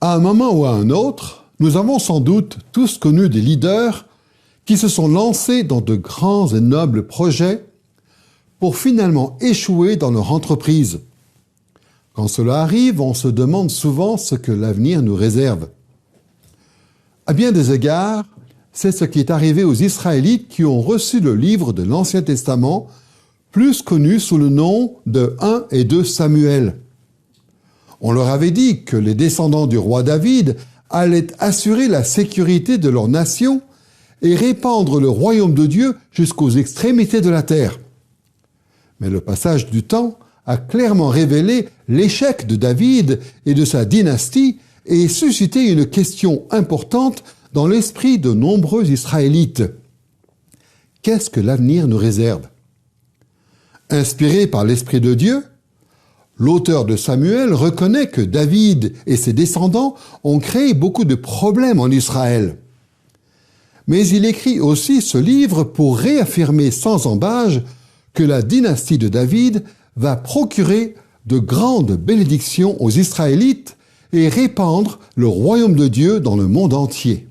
À un moment ou à un autre, nous avons sans doute tous connu des leaders qui se sont lancés dans de grands et nobles projets pour finalement échouer dans leur entreprise. Quand cela arrive, on se demande souvent ce que l'avenir nous réserve. À bien des égards, c'est ce qui est arrivé aux Israélites qui ont reçu le livre de l'Ancien Testament, plus connu sous le nom de 1 et 2 Samuel. On leur avait dit que les descendants du roi David allaient assurer la sécurité de leur nation et répandre le royaume de Dieu jusqu'aux extrémités de la terre. Mais le passage du temps a clairement révélé l'échec de David et de sa dynastie et suscité une question importante dans l'esprit de nombreux Israélites. Qu'est-ce que l'avenir nous réserve? Inspiré par l'Esprit de Dieu, l'auteur de Samuel reconnaît que David et ses descendants ont créé beaucoup de problèmes en Israël. Mais il écrit aussi ce livre pour réaffirmer sans ambages que la dynastie de David va procurer de grandes bénédictions aux Israélites et répandre le royaume de Dieu dans le monde entier.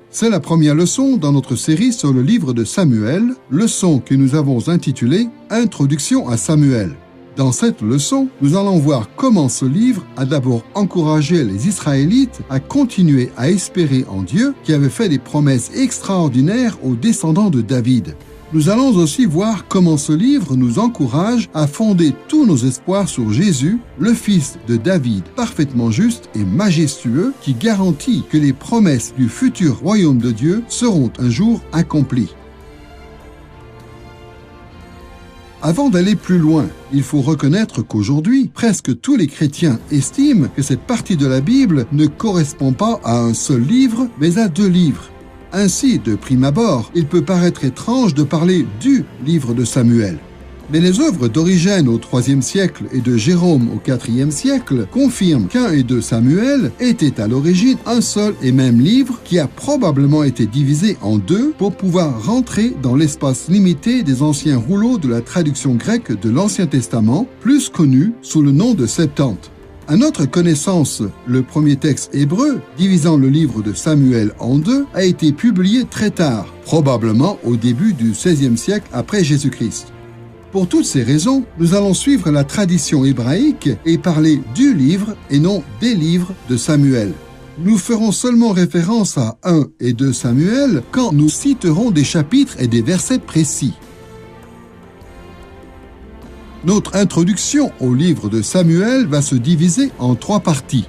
C'est la première leçon dans notre série sur le livre de Samuel, leçon que nous avons intitulée « Introduction à Samuel ». Dans cette leçon, nous allons voir comment ce livre a d'abord encouragé les Israélites à continuer à espérer en Dieu qui avait fait des promesses extraordinaires aux descendants de David. Nous allons aussi voir comment ce livre nous encourage à fonder tous nos espoirs sur Jésus, le fils de David, parfaitement juste et majestueux, qui garantit que les promesses du futur royaume de Dieu seront un jour accomplies. Avant d'aller plus loin, il faut reconnaître qu'aujourd'hui, presque tous les chrétiens estiment que cette partie de la Bible ne correspond pas à un seul livre, mais à 2 livres. Ainsi, de prime abord, il peut paraître étrange de parler du livre de Samuel. Mais les œuvres d'Origène au IIIe siècle et de Jérôme au IVe siècle confirment qu'1 et 2 Samuel étaient à l'origine un seul et même livre qui a probablement été divisé en 2 pour pouvoir rentrer dans l'espace limité des anciens rouleaux de la traduction grecque de l'Ancien Testament, plus connu sous le nom de Septante. À notre connaissance, le premier texte hébreu, divisant le livre de Samuel en 2, a été publié très tard, probablement au début du XVIe siècle après Jésus-Christ. Pour toutes ces raisons, nous allons suivre la tradition hébraïque et parler du livre et non des livres de Samuel. Nous ferons seulement référence à 1 et 2 Samuel quand nous citerons des chapitres et des versets précis. Notre introduction au livre de Samuel va se diviser en 3 parties.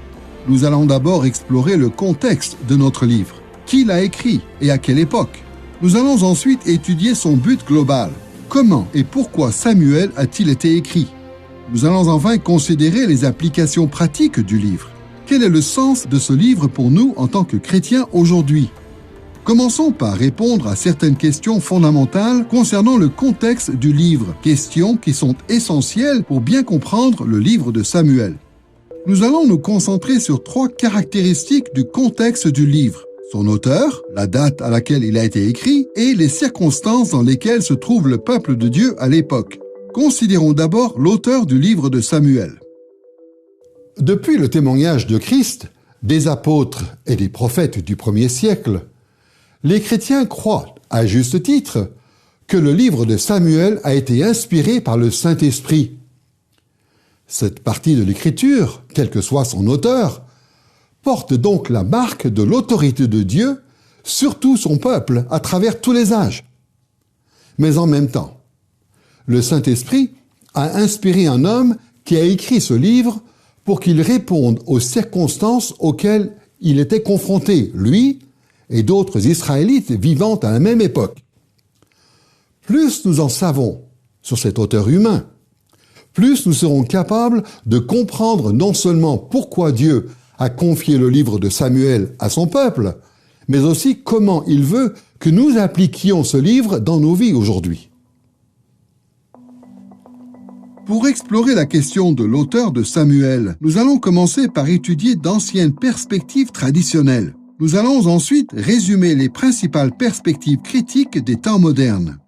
Nous allons d'abord explorer le contexte de notre livre. Qui l'a écrit et à quelle époque? Nous allons ensuite étudier son but global. Comment et pourquoi Samuel a-t-il été écrit? Nous allons enfin considérer les applications pratiques du livre. Quel est le sens de ce livre pour nous en tant que chrétiens aujourd'hui? Commençons par répondre à certaines questions fondamentales concernant le contexte du livre, questions qui sont essentielles pour bien comprendre le livre de Samuel. Nous allons nous concentrer sur 3 caractéristiques du contexte du livre: son auteur, la date à laquelle il a été écrit et les circonstances dans lesquelles se trouve le peuple de Dieu à l'époque. Considérons d'abord l'auteur du livre de Samuel. Depuis le témoignage de Christ, des apôtres et des prophètes du 1er siècle, les chrétiens croient, à juste titre, que le livre de Samuel a été inspiré par le Saint-Esprit. Cette partie de l'Écriture, quel que soit son auteur, porte donc la marque de l'autorité de Dieu sur tout son peuple à travers tous les âges. Mais en même temps, le Saint-Esprit a inspiré un homme qui a écrit ce livre pour qu'il réponde aux circonstances auxquelles il était confronté, lui et d'autres Israélites vivant à la même époque. Plus nous en savons sur cet auteur humain, plus nous serons capables de comprendre non seulement pourquoi Dieu a confié le livre de Samuel à son peuple, mais aussi comment il veut que nous appliquions ce livre dans nos vies aujourd'hui. Pour explorer la question de l'auteur de Samuel, nous allons commencer par étudier d'anciennes perspectives traditionnelles. Nous allons ensuite résumer les principales perspectives critiques des temps modernes.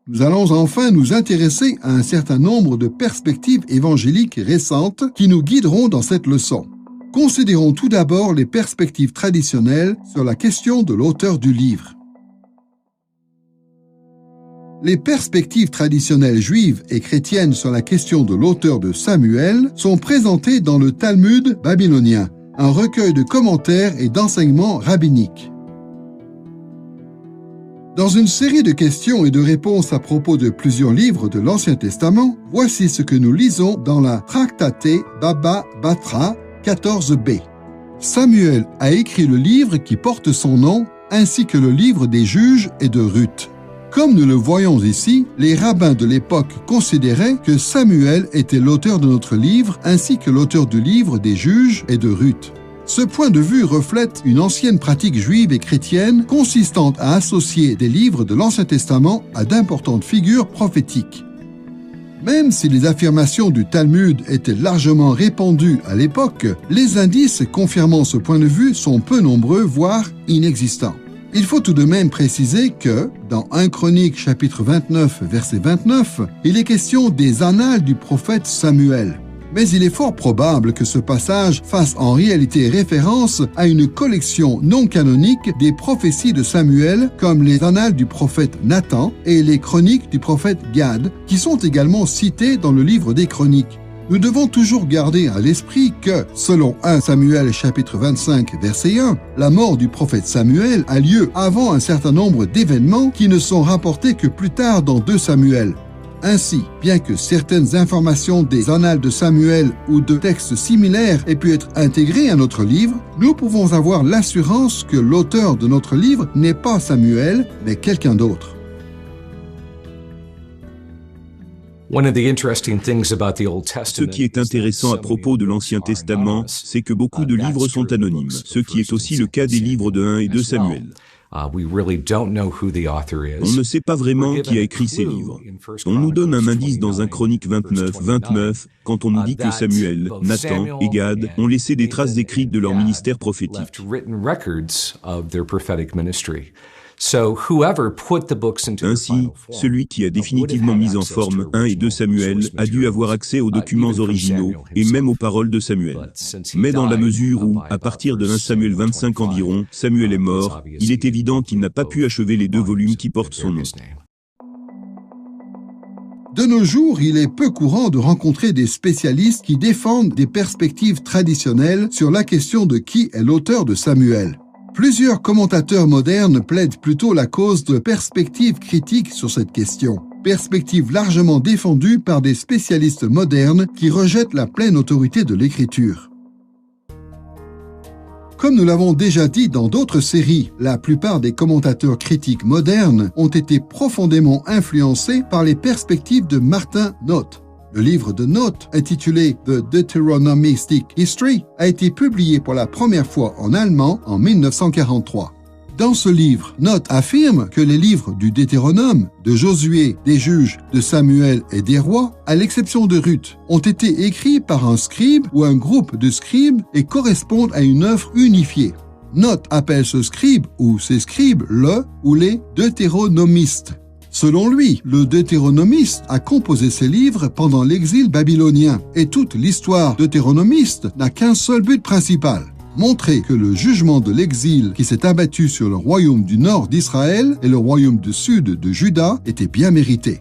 Nous allons enfin nous intéresser à un certain nombre de perspectives évangéliques récentes qui nous guideront dans cette leçon. Considérons tout d'abord les perspectives traditionnelles sur la question de l'auteur du livre. Les perspectives traditionnelles juives et chrétiennes sur la question de l'auteur de Samuel sont présentées dans le Talmud babylonien, un recueil de commentaires et d'enseignements rabbiniques. Dans une série de questions et de réponses à propos de plusieurs livres de l'Ancien Testament, voici ce que nous lisons dans la Tractate Baba Batra 14b. Samuel a écrit le livre qui porte son nom, ainsi que le livre des juges et de Ruth. Comme nous le voyons ici, les rabbins de l'époque considéraient que Samuel était l'auteur de notre livre ainsi que l'auteur du livre des juges et de Ruth. Ce point de vue reflète une ancienne pratique juive et chrétienne consistant à associer des livres de l'Ancien Testament à d'importantes figures prophétiques. Même si les affirmations du Talmud étaient largement répandues à l'époque, les indices confirmant ce point de vue sont peu nombreux, voire inexistants. Il faut tout de même préciser que, dans 1 Chronique chapitre 29, verset 29, il est question des annales du prophète Samuel. Mais il est fort probable que ce passage fasse en réalité référence à une collection non canonique des prophéties de Samuel, comme les annales du prophète Nathan et les chroniques du prophète Gad, qui sont également citées dans le livre des chroniques. Nous devons toujours garder à l'esprit que, selon 1 Samuel chapitre 25 verset 1, la mort du prophète Samuel a lieu avant un certain nombre d'événements qui ne sont rapportés que plus tard dans 2 Samuel. Ainsi, bien que certaines informations des annales de Samuel ou de textes similaires aient pu être intégrées à notre livre, nous pouvons avoir l'assurance que l'auteur de notre livre n'est pas Samuel, mais quelqu'un d'autre. Ce qui est intéressant à propos de l'Ancien Testament, c'est que beaucoup de livres sont anonymes, ce qui est aussi le cas des livres de 1 et 2 Samuel. On ne sait pas vraiment qui a écrit ces livres. On nous donne un indice dans 1 Chronique 29, quand on nous dit que Samuel, Nathan et Gad ont laissé des traces écrites de leur ministère prophétique. Ainsi, celui qui a définitivement mis en forme 1 et 2 Samuel a dû avoir accès aux documents originaux et même aux paroles de Samuel. Mais dans la mesure où, à partir de 1 Samuel 25 environ, Samuel est mort, il est évident qu'il n'a pas pu achever les 2 volumes qui portent son nom. De nos jours, il est peu courant de rencontrer des spécialistes qui défendent des perspectives traditionnelles sur la question de qui est l'auteur de Samuel. Plusieurs commentateurs modernes plaident plutôt la cause de perspectives critiques sur cette question, perspective largement défendue par des spécialistes modernes qui rejettent la pleine autorité de l'écriture. Comme nous l'avons déjà dit dans d'autres séries, la plupart des commentateurs critiques modernes ont été profondément influencés par les perspectives de Martin Noth. Le livre de Noth, intitulé The Deuteronomistic History, a été publié pour la première fois en allemand en 1943. Dans ce livre, Noth affirme que les livres du Deutéronome, de Josué, des Juges, de Samuel et des Rois, à l'exception de Ruth, ont été écrits par un scribe ou un groupe de scribes et correspondent à une œuvre unifiée. Noth appelle ce scribe ou ces scribes le ou les deutéronomistes. Selon lui, le deutéronomiste a composé ses livres pendant l'exil babylonien et toute l'histoire deutéronomiste n'a qu'un seul but principal, montrer que le jugement de l'exil qui s'est abattu sur le royaume du nord d'Israël et le royaume du sud de Juda était bien mérité.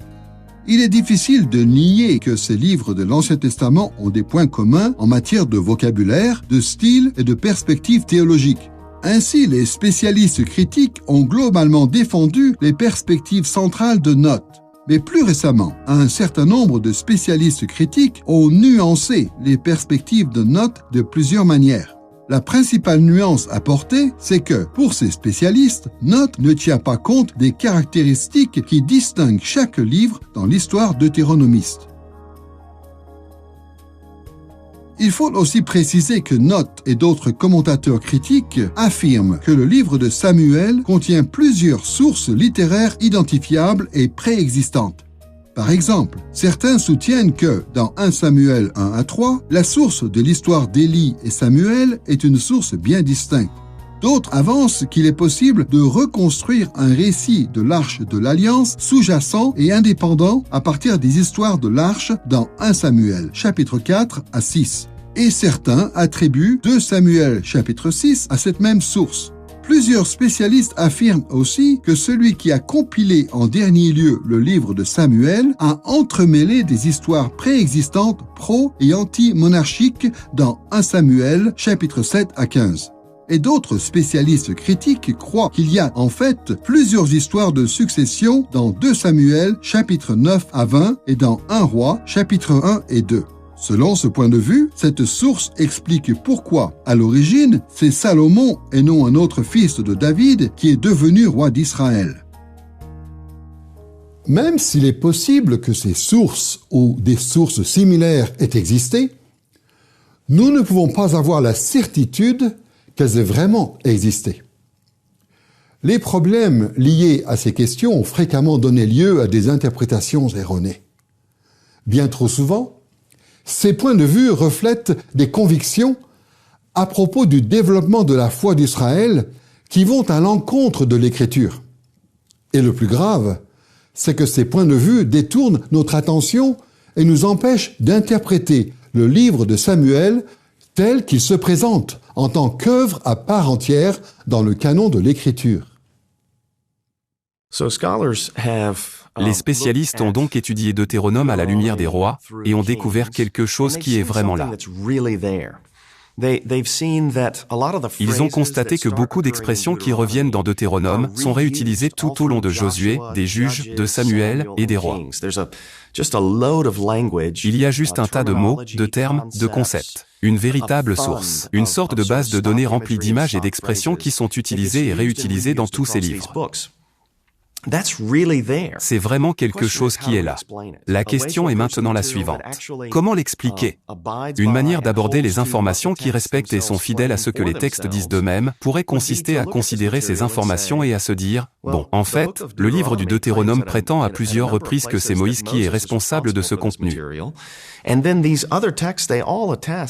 Il est difficile de nier que ces livres de l'Ancien Testament ont des points communs en matière de vocabulaire, de style et de perspective théologique. Ainsi, les spécialistes critiques ont globalement défendu les perspectives centrales de Noth. Mais plus récemment, un certain nombre de spécialistes critiques ont nuancé les perspectives de Noth de plusieurs manières. La principale nuance apportée, c'est que, pour ces spécialistes, Noth ne tient pas compte des caractéristiques qui distinguent chaque livre dans l'histoire deutéronomiste. Il faut aussi préciser que Noth et d'autres commentateurs critiques affirment que le livre de Samuel contient plusieurs sources littéraires identifiables et préexistantes. Par exemple, certains soutiennent que, dans 1 Samuel 1 à 3, la source de l'histoire d'Élie et Samuel est une source bien distincte. D'autres avancent qu'il est possible de reconstruire un récit de l'Arche de l'Alliance sous-jacent et indépendant à partir des histoires de l'Arche dans 1 Samuel, chapitre 4 à 6. et certains attribuent 2 Samuel chapitre 6 à cette même source. Plusieurs spécialistes affirment aussi que celui qui a compilé en dernier lieu le livre de Samuel a entremêlé des histoires préexistantes pro- et anti-monarchiques dans 1 Samuel chapitre 7 à 15. Et d'autres spécialistes critiques croient qu'il y a en fait plusieurs histoires de succession dans 2 Samuel chapitre 9 à 20 et dans 1 Roi chapitre 1 et 2. Selon ce point de vue, cette source explique pourquoi, à l'origine, c'est Salomon et non un autre fils de David qui est devenu roi d'Israël. Même s'il est possible que ces sources ou des sources similaires aient existé, nous ne pouvons pas avoir la certitude qu'elles aient vraiment existé. Les problèmes liés à ces questions ont fréquemment donné lieu à des interprétations erronées. Bien trop souvent, ces points de vue reflètent des convictions à propos du développement de la foi d'Israël qui vont à l'encontre de l'Écriture. Et le plus grave, c'est que ces points de vue détournent notre attention et nous empêchent d'interpréter le livre de Samuel tel qu'il se présente en tant qu'œuvre à part entière dans le canon de l'Écriture. Les spécialistes ont donc étudié Deutéronome à la lumière des rois et ont découvert quelque chose qui est vraiment là. Ils ont constaté que beaucoup d'expressions qui reviennent dans Deutéronome sont réutilisées tout au long de Josué, des juges, de Samuel et des rois. Il y a juste un tas de mots, de termes, de concepts. Une véritable source, une sorte de base de données remplie d'images et d'expressions qui sont utilisées et réutilisées dans tous ces livres. C'est vraiment quelque chose qui est là. La question est maintenant la suivante. Comment l'expliquer ? Une manière d'aborder les informations qui respectent et sont fidèles à ce que les textes disent d'eux-mêmes pourrait consister à considérer ces informations et à se dire, bon, en fait, le livre du Deutéronome prétend à plusieurs reprises que c'est Moïse qui est responsable de ce contenu.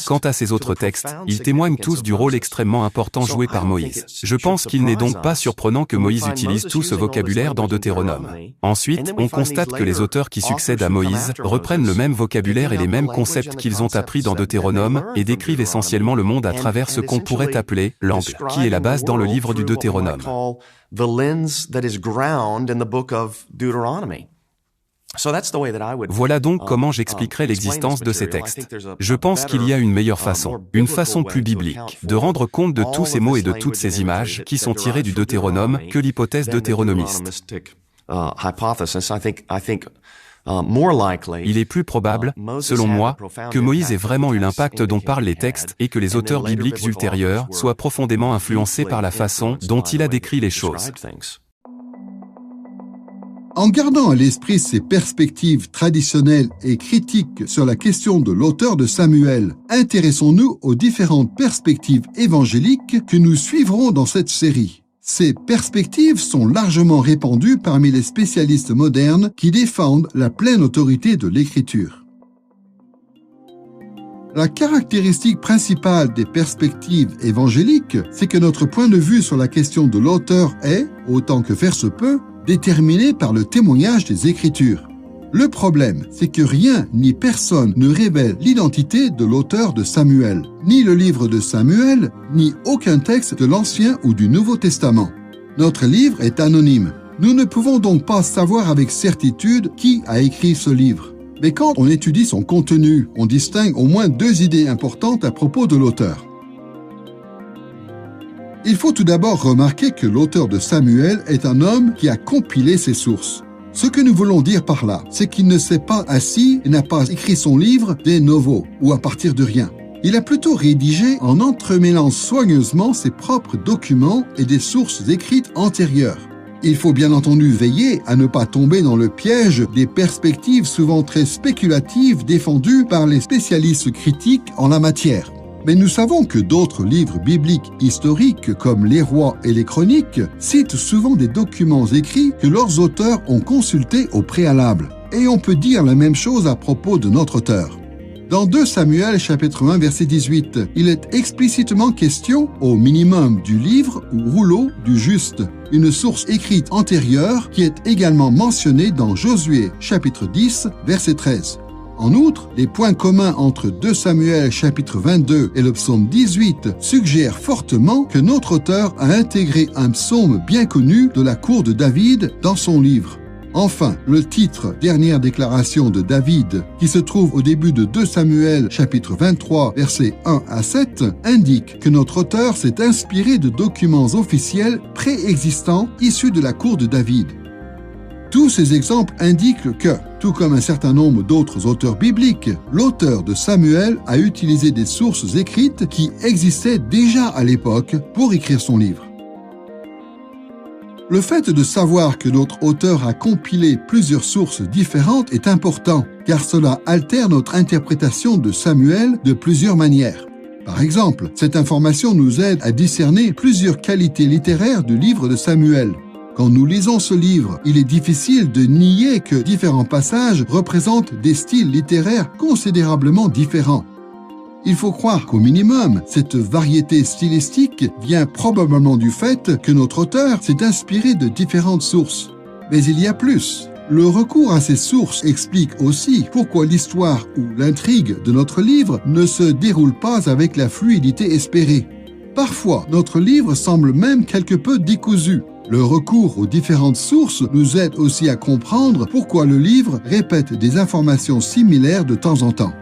Quant à ces autres textes, ils témoignent tous du rôle extrêmement important joué par Moïse. Je pense qu'il n'est donc pas surprenant que Moïse utilise tout ce vocabulaire dans Deutéronome. Ensuite, on constate que les auteurs qui succèdent à Moïse reprennent le même vocabulaire et les mêmes concepts qu'ils ont appris dans Deutéronome et décrivent essentiellement le monde à travers ce qu'on pourrait appeler l'angle, qui est la base dans le livre du Deutéronome. Voilà donc comment j'expliquerai l'existence de ces textes. Je pense qu'il y a une meilleure façon, une façon plus biblique, de rendre compte de tous ces mots et de toutes ces images qui sont tirées du Deutéronome que l'hypothèse deutéronomiste. Il est plus probable, selon moi, que Moïse ait vraiment eu l'impact dont parlent les textes et que les auteurs bibliques ultérieurs soient profondément influencés par la façon dont il a décrit les choses. En gardant à l'esprit ces perspectives traditionnelles et critiques sur la question de l'auteur de Samuel, intéressons-nous aux différentes perspectives évangéliques que nous suivrons dans cette série. Ces perspectives sont largement répandues parmi les spécialistes modernes qui défendent la pleine autorité de l'Écriture. La caractéristique principale des perspectives évangéliques, c'est que notre point de vue sur la question de l'auteur est, autant que faire se peut, déterminé par le témoignage des Écritures. Le problème, c'est que rien ni personne ne révèle l'identité de l'auteur de Samuel, ni le livre de Samuel, ni aucun texte de l'Ancien ou du Nouveau Testament. Notre livre est anonyme. Nous ne pouvons donc pas savoir avec certitude qui a écrit ce livre. Mais quand on étudie son contenu, on distingue au moins 2 idées importantes à propos de l'auteur. Il faut tout d'abord remarquer que l'auteur de Samuel est un homme qui a compilé ses sources. Ce que nous voulons dire par là, c'est qu'il ne s'est pas assis et n'a pas écrit son livre de novo ou à partir de rien. Il a plutôt rédigé en entremêlant soigneusement ses propres documents et des sources écrites antérieures. Il faut bien entendu veiller à ne pas tomber dans le piège des perspectives souvent très spéculatives défendues par les spécialistes critiques en la matière. Mais nous savons que d'autres livres bibliques historiques, comme les Rois et les Chroniques, citent souvent des documents écrits que leurs auteurs ont consultés au préalable. Et on peut dire la même chose à propos de notre auteur. Dans 2 Samuel chapitre 1 verset 18, il est explicitement question, au minimum, du livre ou rouleau du juste, une source écrite antérieure qui est également mentionnée dans Josué chapitre 10 verset 13. En outre, les points communs entre 2 Samuel chapitre 22 et le psaume 18 suggèrent fortement que notre auteur a intégré un psaume bien connu de la cour de David dans son livre. Enfin, le titre « Dernière déclaration de David » qui se trouve au début de 2 Samuel chapitre 23 versets 1 à 7 indique que notre auteur s'est inspiré de documents officiels préexistants issus de la cour de David. Tous ces exemples indiquent que, tout comme un certain nombre d'autres auteurs bibliques, l'auteur de Samuel a utilisé des sources écrites qui existaient déjà à l'époque pour écrire son livre. Le fait de savoir que notre auteur a compilé plusieurs sources différentes est important, car cela altère notre interprétation de Samuel de plusieurs manières. Par exemple, cette information nous aide à discerner plusieurs qualités littéraires du livre de Samuel. Quand nous lisons ce livre, il est difficile de nier que différents passages représentent des styles littéraires considérablement différents. Il faut croire qu'au minimum, cette variété stylistique vient probablement du fait que notre auteur s'est inspiré de différentes sources. Mais il y a plus. Le recours à ces sources explique aussi pourquoi l'histoire ou l'intrigue de notre livre ne se déroule pas avec la fluidité espérée. Parfois, notre livre semble même quelque peu décousu. Le recours aux différentes sources nous aide aussi à comprendre pourquoi le livre répète des informations similaires de temps en temps.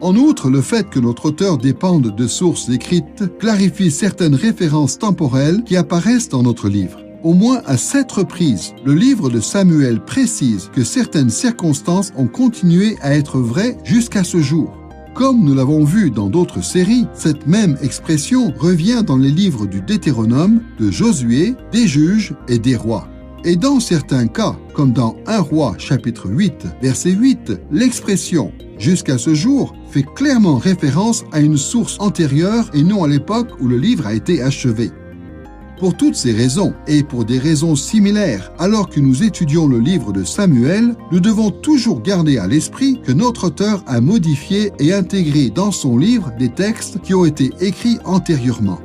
En outre, le fait que notre auteur dépende de sources écrites clarifie certaines références temporelles qui apparaissent dans notre livre. Au moins à 7 reprises, le livre de Samuel précise que certaines circonstances ont continué à être vraies jusqu'à ce jour. Comme nous l'avons vu dans d'autres séries, cette même expression revient dans les livres du Deutéronome, de Josué, des Juges et des Rois. Et dans certains cas, comme dans 1 Roi chapitre 8, verset 8, l'expression « jusqu'à ce jour » fait clairement référence à une source antérieure et non à l'époque où le livre a été achevé. Pour toutes ces raisons, et pour des raisons similaires, alors que nous étudions le livre de Samuel, nous devons toujours garder à l'esprit que notre auteur a modifié et intégré dans son livre des textes qui ont été écrits antérieurement.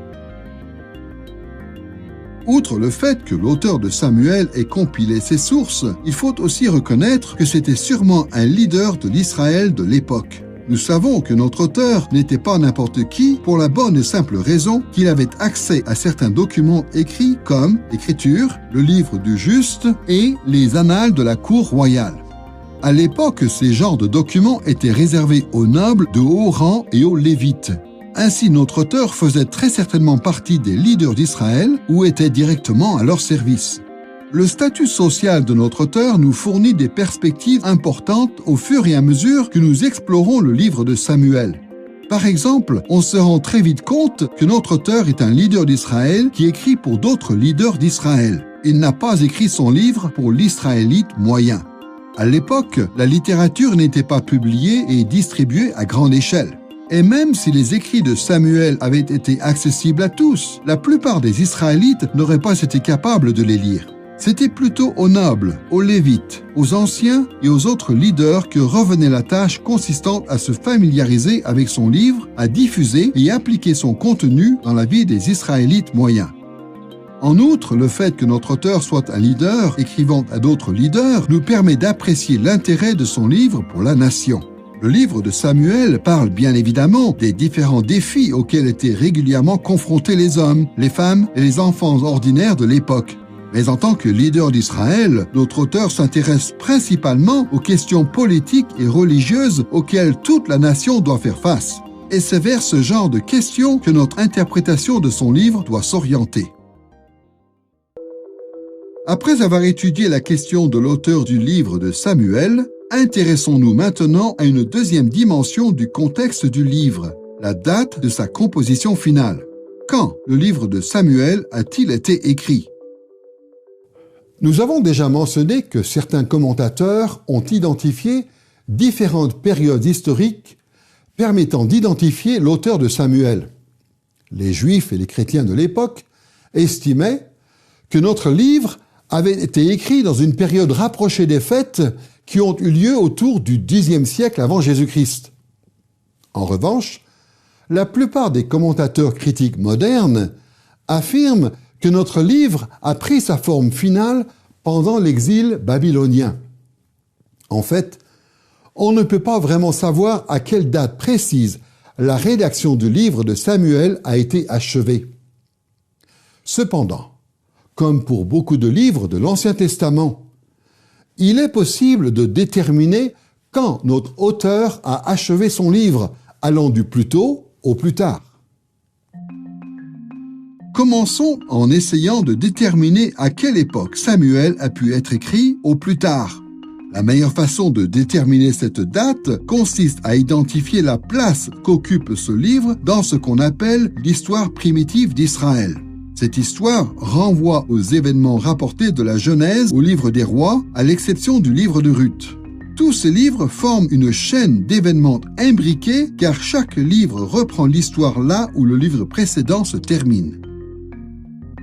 Outre le fait que l'auteur de Samuel ait compilé ses sources, il faut aussi reconnaître que c'était sûrement un leader de l'Israël de l'époque. Nous savons que notre auteur n'était pas n'importe qui pour la bonne et simple raison qu'il avait accès à certains documents écrits comme l'Écriture, le livre du Juste et les annales de la cour royale. À l'époque, ces genres de documents étaient réservés aux nobles de haut rang et aux Lévites. Ainsi, notre auteur faisait très certainement partie des leaders d'Israël ou était directement à leur service. Le statut social de notre auteur nous fournit des perspectives importantes au fur et à mesure que nous explorons le livre de Samuel. Par exemple, on se rend très vite compte que notre auteur est un leader d'Israël qui écrit pour d'autres leaders d'Israël. Il n'a pas écrit son livre pour l'Israélite moyen. À l'époque, la littérature n'était pas publiée et distribuée à grande échelle. Et même si les écrits de Samuel avaient été accessibles à tous, la plupart des Israélites n'auraient pas été capables de les lire. C'était plutôt aux nobles, aux Lévites, aux anciens et aux autres leaders que revenait la tâche consistante à se familiariser avec son livre, à diffuser et appliquer son contenu dans la vie des Israélites moyens. En outre, le fait que notre auteur soit un leader écrivant à d'autres leaders nous permet d'apprécier l'intérêt de son livre pour la nation. Le livre de Samuel parle bien évidemment des différents défis auxquels étaient régulièrement confrontés les hommes, les femmes et les enfants ordinaires de l'époque. Mais en tant que leader d'Israël, notre auteur s'intéresse principalement aux questions politiques et religieuses auxquelles toute la nation doit faire face. Et c'est vers ce genre de questions que notre interprétation de son livre doit s'orienter. Après avoir étudié la question de l'auteur du livre de Samuel, intéressons-nous maintenant à une deuxième dimension du contexte du livre, la date de sa composition finale. Quand le livre de Samuel a-t-il été écrit ? Nous avons déjà mentionné que certains commentateurs ont identifié différentes périodes historiques permettant d'identifier l'auteur de Samuel. Les Juifs et les chrétiens de l'époque estimaient que notre livre avait été écrit dans une période rapprochée des fêtes qui ont eu lieu autour du Xe siècle avant Jésus-Christ. En revanche, la plupart des commentateurs critiques modernes affirment que notre livre a pris sa forme finale pendant l'exil babylonien. En fait, on ne peut pas vraiment savoir à quelle date précise la rédaction du livre de Samuel a été achevée. Cependant, comme pour beaucoup de livres de l'Ancien Testament, il est possible de déterminer quand notre auteur a achevé son livre, allant du plus tôt au plus tard. Commençons en essayant de déterminer à quelle époque Samuel a pu être écrit au plus tard. La meilleure façon de déterminer cette date consiste à identifier la place qu'occupe ce livre dans ce qu'on appelle l'histoire primitive d'Israël. Cette histoire renvoie aux événements rapportés de la Genèse au livre des Rois, à l'exception du livre de Ruth. Tous ces livres forment une chaîne d'événements imbriqués car chaque livre reprend l'histoire là où le livre précédent se termine.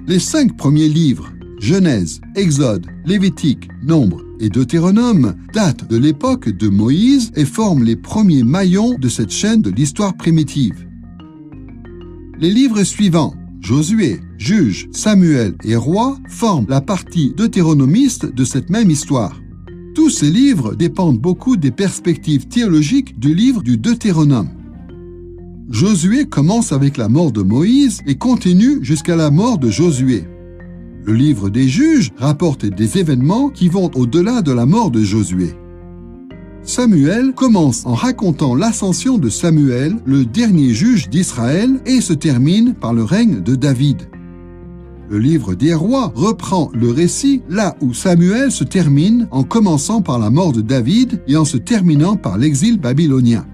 Les 5 premiers livres, Genèse, Exode, Lévitique, Nombre et Deutéronome, datent de l'époque de Moïse et forment les premiers maillons de cette chaîne de l'histoire primitive. Les livres suivants, Josué, Juges, Samuel et Rois, forment la partie deutéronomiste de cette même histoire. Tous ces livres dépendent beaucoup des perspectives théologiques du livre du Deutéronome. Josué commence avec la mort de Moïse et continue jusqu'à la mort de Josué. Le livre des Juges rapporte des événements qui vont au-delà de la mort de Josué. Samuel commence en racontant l'ascension de Samuel, le dernier juge d'Israël, et se termine par le règne de David. Le livre des Rois reprend le récit là où Samuel se termine en commençant par la mort de David et en se terminant par l'exil babylonien.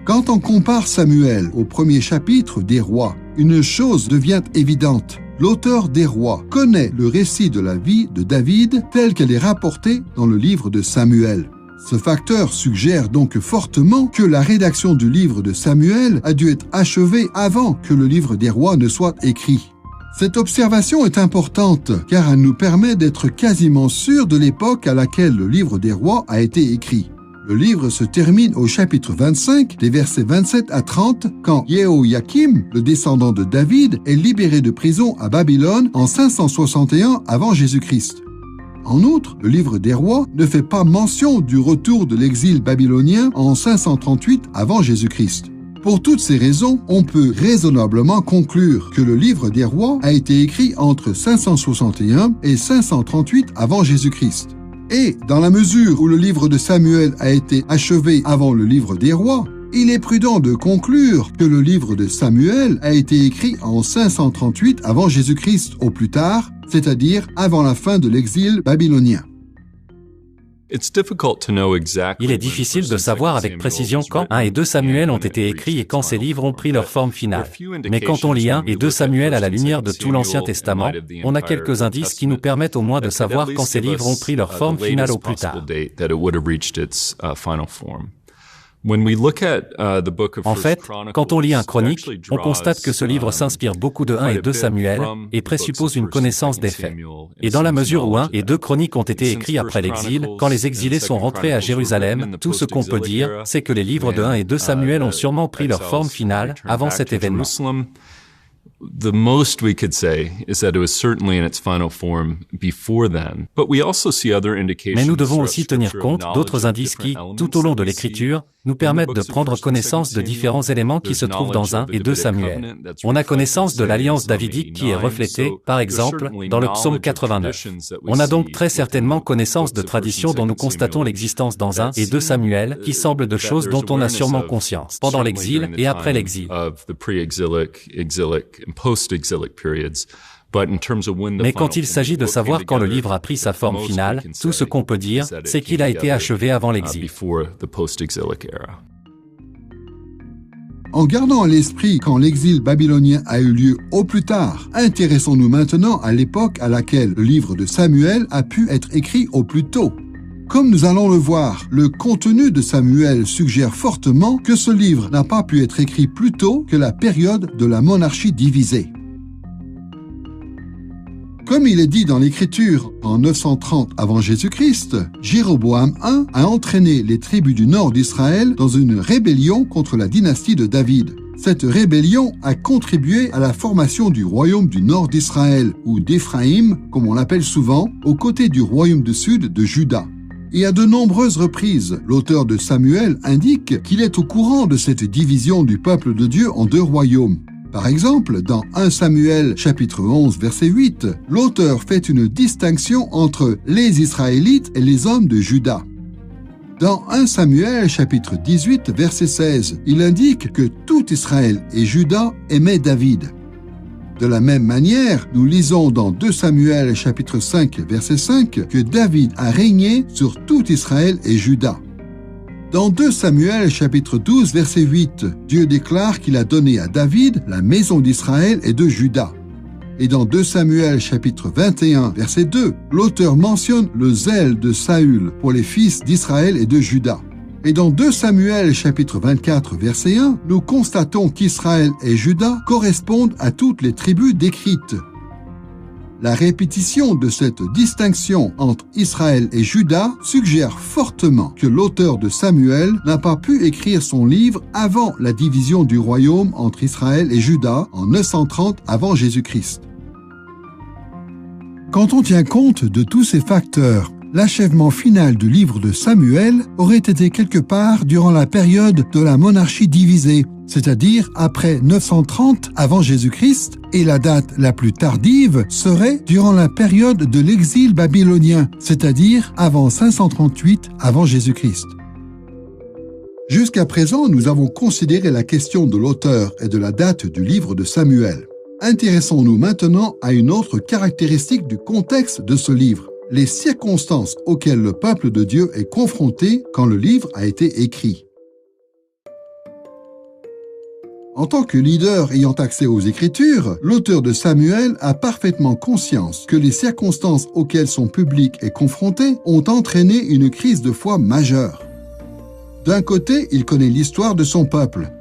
Quand on compare Samuel au premier chapitre des Rois, une chose devient évidente. L'auteur des Rois connaît le récit de la vie de David telle qu'elle est rapportée dans le livre de Samuel. Ce facteur suggère donc fortement que la rédaction du livre de Samuel a dû être achevée avant que le livre des Rois ne soit écrit. Cette observation est importante car elle nous permet d'être quasiment sûrs de l'époque à laquelle le livre des Rois a été écrit. Le livre se termine au chapitre 25, des versets 27 à 30, quand Jéhoïakim, le descendant de David, est libéré de prison à Babylone en 561 avant Jésus-Christ. En outre, le livre des Rois ne fait pas mention du retour de l'exil babylonien en 538 avant Jésus-Christ. Pour toutes ces raisons, on peut raisonnablement conclure que le livre des Rois a été écrit entre 561 et 538 avant Jésus-Christ. Et, dans la mesure où le livre de Samuel a été achevé avant le livre des Rois, il est prudent de conclure que le livre de Samuel a été écrit en 538 avant Jésus-Christ au plus tard, c'est-à-dire avant la fin de l'exil babylonien. Il est difficile de savoir avec précision quand 1 et 2 Samuel ont été écrits et quand ces livres ont pris leur forme finale. Mais quand on lit 1 et 2 Samuel à la lumière de tout l'Ancien Testament, on a quelques indices qui nous permettent au moins de savoir quand ces livres ont pris leur forme finale au plus tard. En fait, quand on lit un Chronique, on constate que ce livre s'inspire beaucoup de 1 et 2 Samuel et présuppose une connaissance des faits. Et dans la mesure où 1 et 2 Chroniques ont été écrits après l'exil, quand les exilés sont rentrés à Jérusalem, tout ce qu'on peut dire, c'est que les livres de 1 et 2 Samuel ont sûrement pris leur forme finale avant cet événement. The most we could say is that it was certainly in its final form before then. But we also see other indications. Mais nous devons aussi tenir compte d'autres indices qui, tout au long de l'écriture, nous permettent de prendre connaissance de différents éléments qui se trouvent dans 1 et 2 Samuel. On a connaissance de l'alliance davidique qui est reflétée, par exemple, dans le psaume 89. On a donc très certainement connaissance de traditions dont nous constatons l'existence dans 1 et 2 Samuel, qui semblent de choses dont on a sûrement conscience, pendant l'exil et après l'exil. Mais quand il s'agit de savoir quand le livre a pris sa forme finale, tout ce qu'on peut dire, c'est qu'il a été achevé avant l'exil. En gardant à l'esprit quand l'exil babylonien a eu lieu au plus tard, intéressons-nous maintenant à l'époque à laquelle le livre de Samuel a pu être écrit au plus tôt. Comme nous allons le voir, le contenu de Samuel suggère fortement que ce livre n'a pas pu être écrit plus tôt que la période de la monarchie divisée. Comme il est dit dans l'Écriture, en 930 avant Jésus-Christ, Jéroboam I a entraîné les tribus du nord d'Israël dans une rébellion contre la dynastie de David. Cette rébellion a contribué à la formation du royaume du nord d'Israël, ou d'Éphraïm, comme on l'appelle souvent, aux côtés du royaume du sud de Juda. Et à de nombreuses reprises, l'auteur de Samuel indique qu'il est au courant de cette division du peuple de Dieu en deux royaumes. Par exemple, dans 1 Samuel chapitre 11 verset 8, l'auteur fait une distinction entre les Israélites et les hommes de Juda. Dans 1 Samuel chapitre 18 verset 16, il indique que tout Israël et Juda aimaient David. De la même manière, nous lisons dans 2 Samuel chapitre 5 verset 5 que David a régné sur tout Israël et Juda. Dans 2 Samuel chapitre 12 verset 8, Dieu déclare qu'il a donné à David la maison d'Israël et de Juda. Et dans 2 Samuel chapitre 21 verset 2, l'auteur mentionne le zèle de Saül pour les fils d'Israël et de Juda. Et dans 2 Samuel chapitre 24 verset 1, nous constatons qu'Israël et Juda correspondent à toutes les tribus décrites. La répétition de cette distinction entre Israël et Juda suggère fortement que l'auteur de Samuel n'a pas pu écrire son livre avant la division du royaume entre Israël et Juda en 930 avant Jésus-Christ. Quand on tient compte de tous ces facteurs, l'achèvement final du livre de Samuel aurait été quelque part durant la période de la monarchie divisée, c'est-à-dire après 930 avant Jésus-Christ, et la date la plus tardive serait durant la période de l'exil babylonien, c'est-à-dire avant 538 avant Jésus-Christ. Jusqu'à présent, nous avons considéré la question de l'auteur et de la date du livre de Samuel. Intéressons-nous maintenant à une autre caractéristique du contexte de ce livre, les circonstances auxquelles le peuple de Dieu est confronté quand le livre a été écrit. En tant que leader ayant accès aux Écritures, l'auteur de Samuel a parfaitement conscience que les circonstances auxquelles son public est confronté ont entraîné une crise de foi majeure. D'un côté, il connaît l'histoire de son peuple.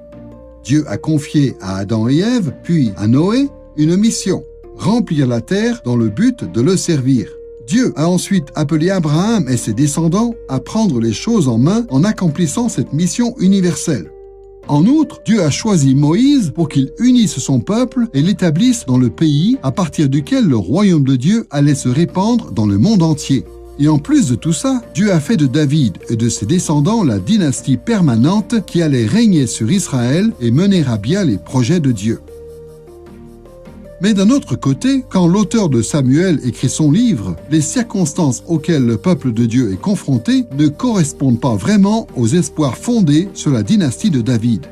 Dieu a confié à Adam et Ève, puis à Noé, une mission, remplir la terre dans le but de le servir. Dieu a ensuite appelé Abraham et ses descendants à prendre les choses en main en accomplissant cette mission universelle. En outre, Dieu a choisi Moïse pour qu'il unisse son peuple et l'établisse dans le pays à partir duquel le royaume de Dieu allait se répandre dans le monde entier. Et en plus de tout ça, Dieu a fait de David et de ses descendants la dynastie permanente qui allait régner sur Israël et mener à bien les projets de Dieu. Mais d'un autre côté, quand l'auteur de Samuel écrit son livre, les circonstances auxquelles le peuple de Dieu est confronté ne correspondent pas vraiment aux espoirs fondés sur la dynastie de David.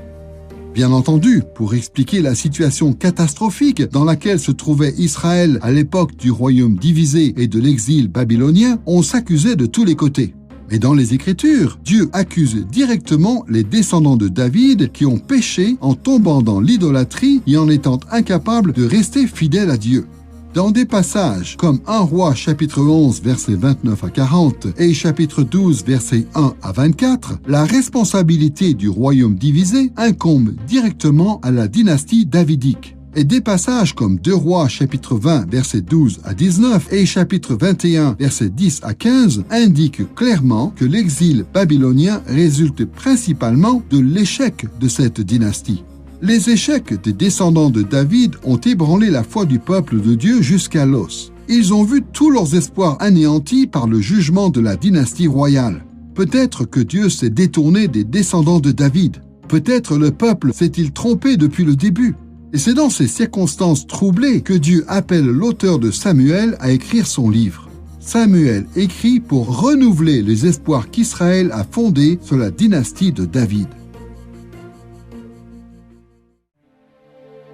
Bien entendu, pour expliquer la situation catastrophique dans laquelle se trouvait Israël à l'époque du royaume divisé et de l'exil babylonien, on s'accusait de tous les côtés. Mais dans les Écritures, Dieu accuse directement les descendants de David qui ont péché en tombant dans l'idolâtrie et en étant incapables de rester fidèles à Dieu. Dans des passages comme 1 Roi chapitre 11 versets 29 à 40 et chapitre 12 versets 1 à 24, la responsabilité du royaume divisé incombe directement à la dynastie davidique. Et des passages comme 2 Rois chapitre 20 versets 12 à 19 et chapitre 21 versets 10 à 15 indiquent clairement que l'exil babylonien résulte principalement de l'échec de cette dynastie. Les échecs des descendants de David ont ébranlé la foi du peuple de Dieu jusqu'à l'os. Ils ont vu tous leurs espoirs anéantis par le jugement de la dynastie royale. Peut-être que Dieu s'est détourné des descendants de David. Peut-être le peuple s'est-il trompé depuis le début. Et c'est dans ces circonstances troublées que Dieu appelle l'auteur de Samuel à écrire son livre. Samuel écrit pour renouveler les espoirs qu'Israël a fondés sur la dynastie de David.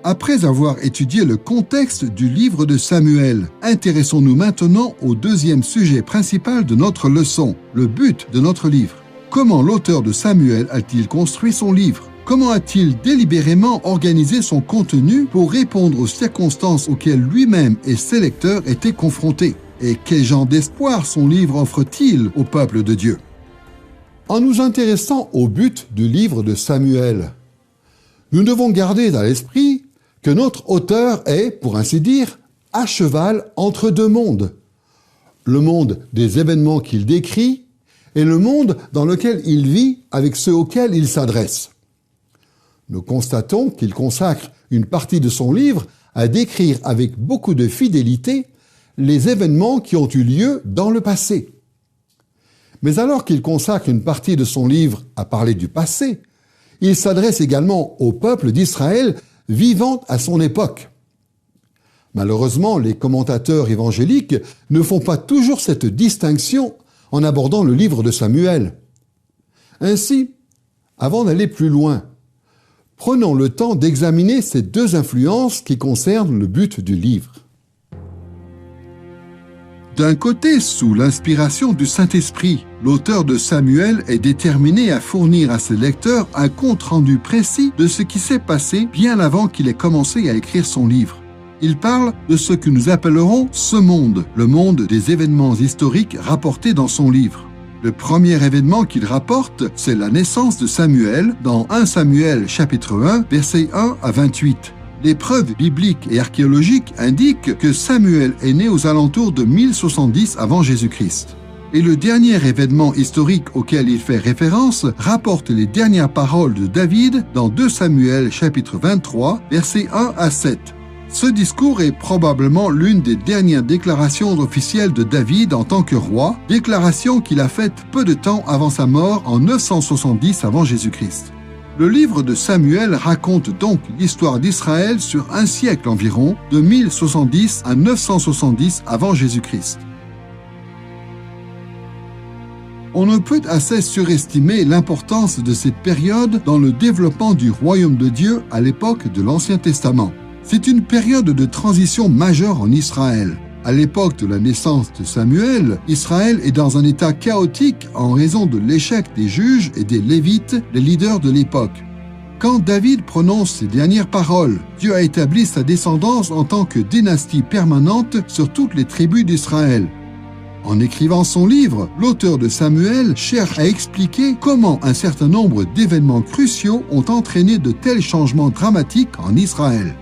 Après avoir étudié le contexte du livre de Samuel, intéressons-nous maintenant au deuxième sujet principal de notre leçon, le but de notre livre. Comment l'auteur de Samuel a-t-il construit son livre ? Comment a-t-il délibérément organisé son contenu pour répondre aux circonstances auxquelles lui-même et ses lecteurs étaient confrontés? Et quel genre d'espoir son livre offre-t-il au peuple de Dieu? En nous intéressant au but du livre de Samuel, nous devons garder à l'esprit que notre auteur est, pour ainsi dire, à cheval entre deux mondes. Le monde des événements qu'il décrit et le monde dans lequel il vit avec ceux auxquels il s'adresse. Nous constatons qu'il consacre une partie de son livre à décrire avec beaucoup de fidélité les événements qui ont eu lieu dans le passé. Mais alors qu'il consacre une partie de son livre à parler du passé, il s'adresse également au peuple d'Israël vivant à son époque. Malheureusement, les commentateurs évangéliques ne font pas toujours cette distinction en abordant le livre de Samuel. Ainsi, avant d'aller plus loin, prenons le temps d'examiner ces deux influences qui concernent le but du livre. D'un côté, sous l'inspiration du Saint-Esprit, l'auteur de Samuel est déterminé à fournir à ses lecteurs un compte-rendu précis de ce qui s'est passé bien avant qu'il ait commencé à écrire son livre. Il parle de ce que nous appellerons ce monde, le monde des événements historiques rapportés dans son livre. Le premier événement qu'il rapporte, c'est la naissance de Samuel dans 1 Samuel chapitre 1, versets 1 à 28. Les preuves bibliques et archéologiques indiquent que Samuel est né aux alentours de 1070 avant Jésus-Christ. Et le dernier événement historique auquel il fait référence rapporte les dernières paroles de David dans 2 Samuel chapitre 23, versets 1 à 7. Ce discours est probablement l'une des dernières déclarations officielles de David en tant que roi, déclaration qu'il a faite peu de temps avant sa mort en 970 avant Jésus-Christ. Le livre de Samuel raconte donc l'histoire d'Israël sur un siècle environ, de 1070 à 970 avant Jésus-Christ. On ne peut assez surestimer l'importance de cette période dans le développement du royaume de Dieu à l'époque de l'Ancien Testament. C'est une période de transition majeure en Israël. À l'époque de la naissance de Samuel, Israël est dans un état chaotique en raison de l'échec des juges et des Lévites, les leaders de l'époque. Quand David prononce ces dernières paroles, Dieu a établi sa descendance en tant que dynastie permanente sur toutes les tribus d'Israël. En écrivant son livre, l'auteur de Samuel cherche à expliquer comment un certain nombre d'événements cruciaux ont entraîné de tels changements dramatiques en Israël.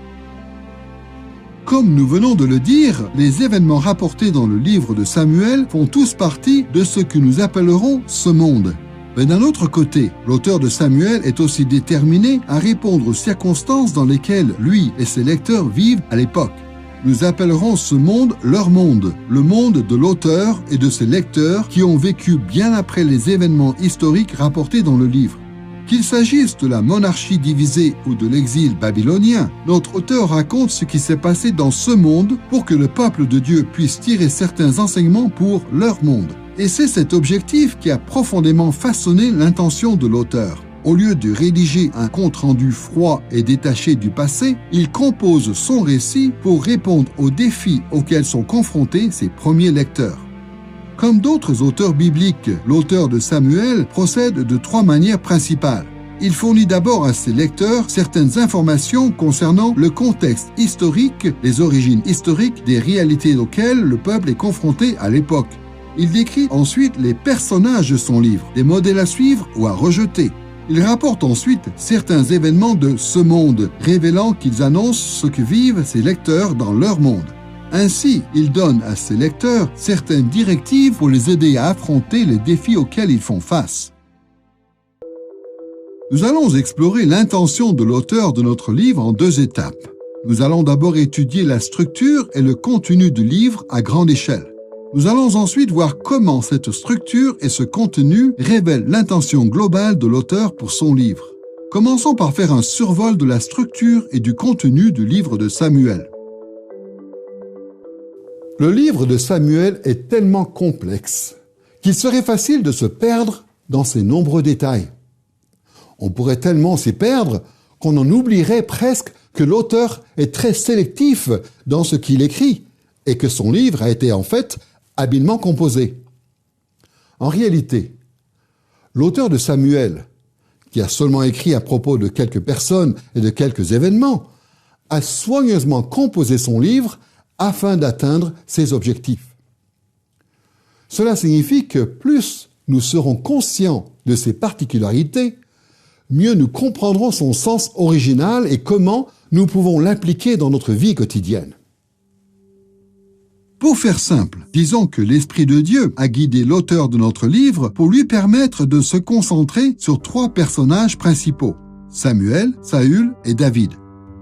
Comme nous venons de le dire, les événements rapportés dans le livre de Samuel font tous partie de ce que nous appellerons ce monde. Mais d'un autre côté, l'auteur de Samuel est aussi déterminé à répondre aux circonstances dans lesquelles lui et ses lecteurs vivent à l'époque. Nous appellerons ce monde leur monde, le monde de l'auteur et de ses lecteurs qui ont vécu bien après les événements historiques rapportés dans le livre. Qu'il s'agisse de la monarchie divisée ou de l'exil babylonien, notre auteur raconte ce qui s'est passé dans ce monde pour que le peuple de Dieu puisse tirer certains enseignements pour leur monde. Et c'est cet objectif qui a profondément façonné l'intention de l'auteur. Au lieu de rédiger un compte-rendu froid et détaché du passé, il compose son récit pour répondre aux défis auxquels sont confrontés ses premiers lecteurs. Comme d'autres auteurs bibliques, l'auteur de Samuel procède de 3 manières principales. Il fournit d'abord à ses lecteurs certaines informations concernant le contexte historique, les origines historiques des réalités auxquelles le peuple est confronté à l'époque. Il décrit ensuite les personnages de son livre, des modèles à suivre ou à rejeter. Il rapporte ensuite certains événements de ce monde, révélant qu'ils annoncent ce que vivent ses lecteurs dans leur monde. Ainsi, il donne à ses lecteurs certaines directives pour les aider à affronter les défis auxquels ils font face. Nous allons explorer l'intention de l'auteur de notre livre en 2 étapes. Nous allons d'abord étudier la structure et le contenu du livre à grande échelle. Nous allons ensuite voir comment cette structure et ce contenu révèlent l'intention globale de l'auteur pour son livre. Commençons par faire un survol de la structure et du contenu du livre de Samuel. Le livre de Samuel est tellement complexe qu'il serait facile de se perdre dans ses nombreux détails. On pourrait tellement s'y perdre qu'on en oublierait presque que l'auteur est très sélectif dans ce qu'il écrit et que son livre a été en fait habilement composé. En réalité, l'auteur de Samuel, qui a seulement écrit à propos de quelques personnes et de quelques événements, a soigneusement composé son livre afin d'atteindre ses objectifs. Cela signifie que plus nous serons conscients de ses particularités, mieux nous comprendrons son sens original et comment nous pouvons l'impliquer dans notre vie quotidienne. Pour faire simple, disons que l'Esprit de Dieu a guidé l'auteur de notre livre pour lui permettre de se concentrer sur 3 personnages principaux, Samuel, Saül et David.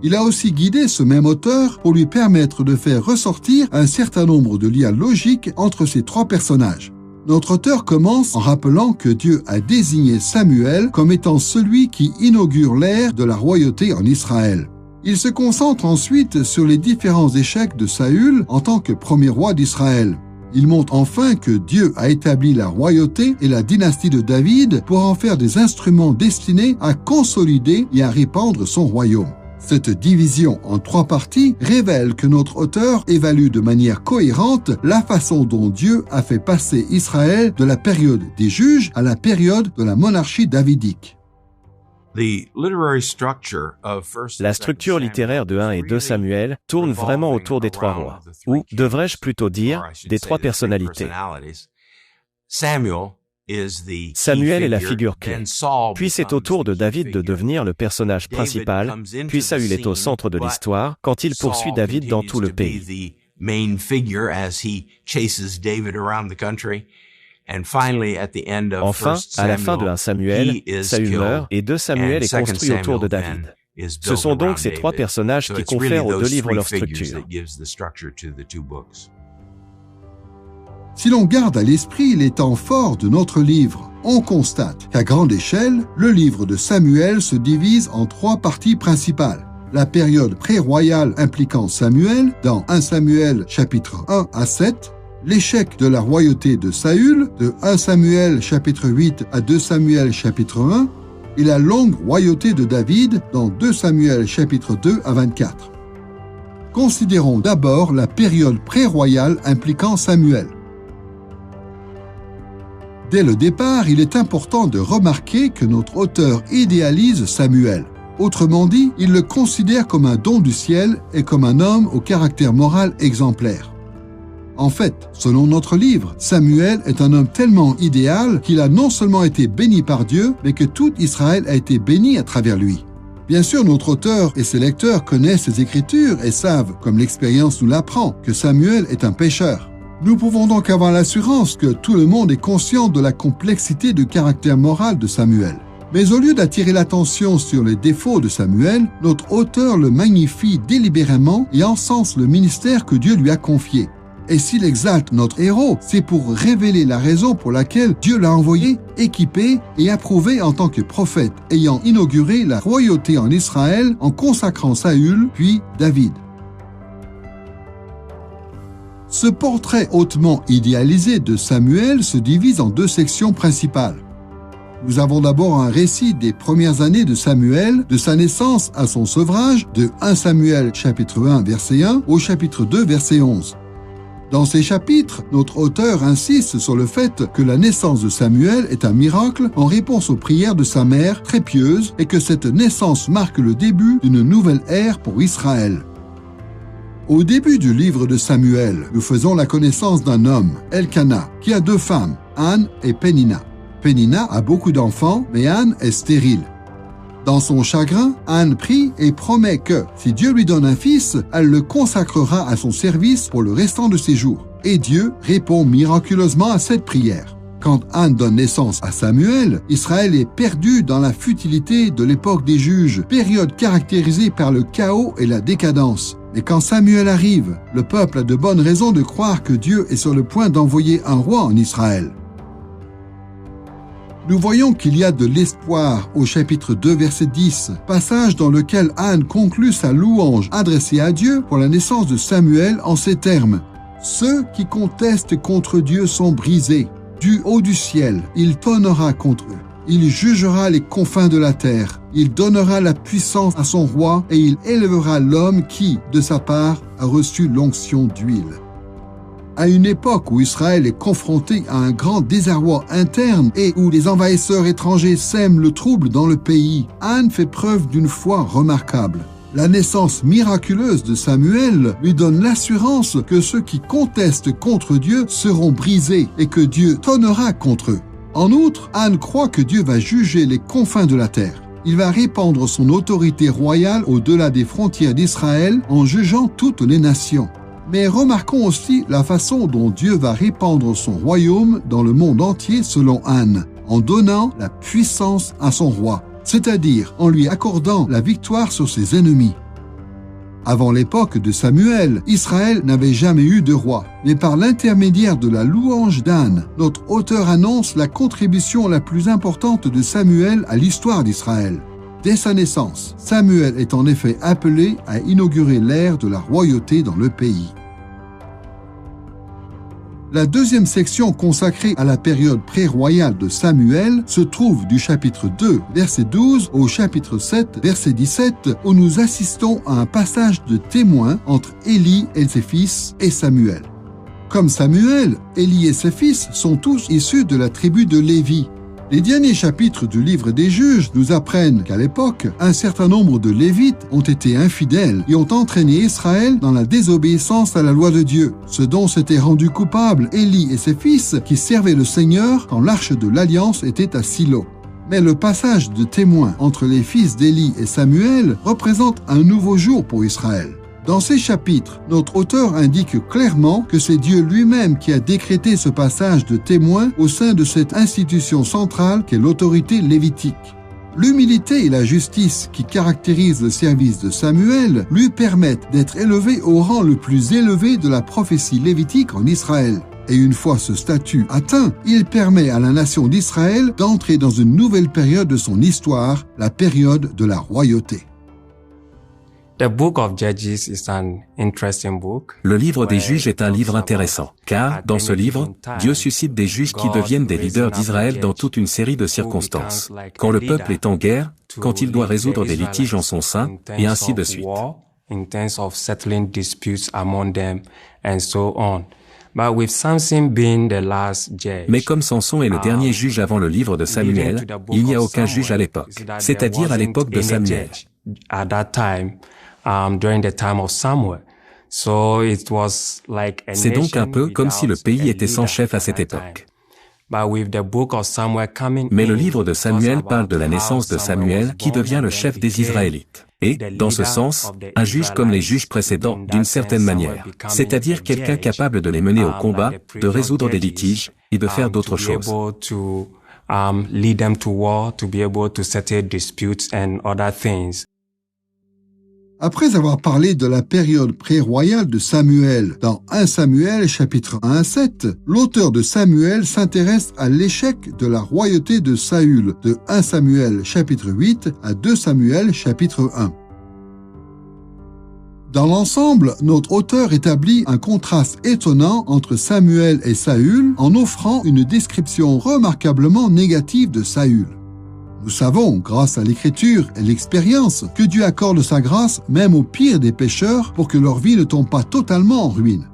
Il a aussi guidé ce même auteur pour lui permettre de faire ressortir un certain nombre de liens logiques entre ces 3 personnages. Notre auteur commence en rappelant que Dieu a désigné Samuel comme étant celui qui inaugure l'ère de la royauté en Israël. Il se concentre ensuite sur les différents échecs de Saül en tant que premier roi d'Israël. Il montre enfin que Dieu a établi la royauté et la dynastie de David pour en faire des instruments destinés à consolider et à répandre son royaume. Cette division en 3 parties révèle que notre auteur évalue de manière cohérente la façon dont Dieu a fait passer Israël de la période des juges à la période de la monarchie davidique. La structure littéraire de 1 et 2 Samuel tourne vraiment autour des 3 rois, ou, devrais-je plutôt dire, des 3 personnalités. Samuel est la figure clé. Puis c'est au tour de David de devenir le personnage principal, puis Saül est au centre de l'histoire quand il poursuit David dans tout le pays. Enfin, à la fin de 1 Samuel, Saül meurt et 2 Samuel est construit autour de David. Ce sont donc ces 3 personnages qui confèrent aux 2 livres leur structure. Si l'on garde à l'esprit les temps forts de notre livre, on constate qu'à grande échelle, le livre de Samuel se divise en 3 parties principales. La période pré-royale impliquant Samuel, dans 1 Samuel chapitre 1 à 7, l'échec de la royauté de Saül, de 1 Samuel chapitre 8 à 2 Samuel chapitre 1, et la longue royauté de David, dans 2 Samuel chapitre 2 à 24. Considérons d'abord la période pré-royale impliquant Samuel. Dès le départ, il est important de remarquer que notre auteur idéalise Samuel. Autrement dit, il le considère comme un don du ciel et comme un homme au caractère moral exemplaire. En fait, selon notre livre, Samuel est un homme tellement idéal qu'il a non seulement été béni par Dieu, mais que tout Israël a été béni à travers lui. Bien sûr, notre auteur et ses lecteurs connaissent ses Écritures et savent, comme l'expérience nous l'apprend, que Samuel est un pécheur. Nous pouvons donc avoir l'assurance que tout le monde est conscient de la complexité du caractère moral de Samuel. Mais au lieu d'attirer l'attention sur les défauts de Samuel, notre auteur le magnifie délibérément et encense le ministère que Dieu lui a confié. Et s'il exalte notre héros, c'est pour révéler la raison pour laquelle Dieu l'a envoyé, équipé et approuvé en tant que prophète, ayant inauguré la royauté en Israël en consacrant Saül puis David. Ce portrait hautement idéalisé de Samuel se divise en 2 sections principales. Nous avons d'abord un récit des premières années de Samuel, de sa naissance à son sevrage, de 1 Samuel chapitre 1 verset 1 au chapitre 2 verset 11. Dans ces chapitres, notre auteur insiste sur le fait que la naissance de Samuel est un miracle en réponse aux prières de sa mère, très pieuse, et que cette naissance marque le début d'une nouvelle ère pour Israël. Au début du livre de Samuel, nous faisons la connaissance d'un homme, Elkana, qui a 2 femmes, Anne et Pénina. Pénina a beaucoup d'enfants, mais Anne est stérile. Dans son chagrin, Anne prie et promet que, si Dieu lui donne un fils, elle le consacrera à son service pour le restant de ses jours. Et Dieu répond miraculeusement à cette prière. Quand Anne donne naissance à Samuel, Israël est perdu dans la futilité de l'époque des juges, période caractérisée par le chaos et la décadence. Et quand Samuel arrive, le peuple a de bonnes raisons de croire que Dieu est sur le point d'envoyer un roi en Israël. Nous voyons qu'il y a de l'espoir au chapitre 2, verset 10, passage dans lequel Anne conclut sa louange adressée à Dieu pour la naissance de Samuel en ces termes. « Ceux qui contestent contre Dieu sont brisés. Du haut du ciel, il tonnera contre eux. Il jugera les confins de la terre. Il donnera la puissance à son roi et il élèvera l'homme qui, de sa part, a reçu l'onction d'huile. » À une époque où Israël est confronté à un grand désarroi interne et où les envahisseurs étrangers sèment le trouble dans le pays, Anne fait preuve d'une foi remarquable. La naissance miraculeuse de Samuel lui donne l'assurance que ceux qui contestent contre Dieu seront brisés et que Dieu tonnera contre eux. En outre, Anne croit que Dieu va juger les confins de la terre. Il va répandre son autorité royale au-delà des frontières d'Israël en jugeant toutes les nations. Mais remarquons aussi la façon dont Dieu va répandre son royaume dans le monde entier selon Anne, en donnant la puissance à son roi, c'est-à-dire en lui accordant la victoire sur ses ennemis. Avant l'époque de Samuel, Israël n'avait jamais eu de roi. Mais par l'intermédiaire de la louange d'Anne, notre auteur annonce la contribution la plus importante de Samuel à l'histoire d'Israël. Dès sa naissance, Samuel est en effet appelé à inaugurer l'ère de la royauté dans le pays. La deuxième section consacrée à la période pré-royale de Samuel se trouve du chapitre 2, verset 12 au chapitre 7, verset 17, où nous assistons à un passage de témoin entre Élie et ses fils et Samuel. Comme Samuel, Élie et ses fils sont tous issus de la tribu de Lévi. Les derniers chapitres du livre des Juges nous apprennent qu'à l'époque, un certain nombre de Lévites ont été infidèles et ont entraîné Israël dans la désobéissance à la loi de Dieu, ce dont s'étaient rendus coupables Élie et ses fils qui servaient le Seigneur quand l'arche de l'Alliance était à Silo. Mais le passage de témoin entre les fils d'Élie et Samuel représente un nouveau jour pour Israël. Dans ces chapitres, notre auteur indique clairement que c'est Dieu lui-même qui a décrété ce passage de témoin au sein de cette institution centrale qu'est l'autorité lévitique. L'humilité et la justice qui caractérisent le service de Samuel lui permettent d'être élevé au rang le plus élevé de la prophétie lévitique en Israël. Et une fois ce statut atteint, il permet à la nation d'Israël d'entrer dans une nouvelle période de son histoire, la période de la royauté. The Book of Judges is an interesting book. Le livre des juges est un livre intéressant, car, dans ce livre, Dieu suscite des juges qui deviennent des leaders d'Israël dans toute une série de circonstances. Quand le peuple est en guerre, quand il doit résoudre des litiges en son sein, et ainsi de suite. Mais comme Samson est le dernier juge avant le livre de Samuel, il n'y a aucun juge à l'époque, c'est-à-dire à l'époque de Samuel. C'est donc un peu comme si le pays était sans chef à cette époque. Mais le livre de Samuel parle de la naissance de Samuel qui devient le chef des Israélites. Et, dans ce sens, un juge comme les juges précédents, d'une certaine manière, c'est-à-dire quelqu'un capable de les mener au combat, de résoudre des litiges et de faire d'autres choses. Après avoir parlé de la période pré-royale de Samuel dans 1 Samuel chapitre 1 à 7, l'auteur de Samuel s'intéresse à l'échec de la royauté de Saül de 1 Samuel chapitre 8 à 2 Samuel chapitre 1. Dans l'ensemble, notre auteur établit un contraste étonnant entre Samuel et Saül en offrant une description remarquablement négative de Saül. Nous savons, grâce à l'écriture et l'expérience, que Dieu accorde sa grâce même aux pires des pécheurs pour que leur vie ne tombe pas totalement en ruine.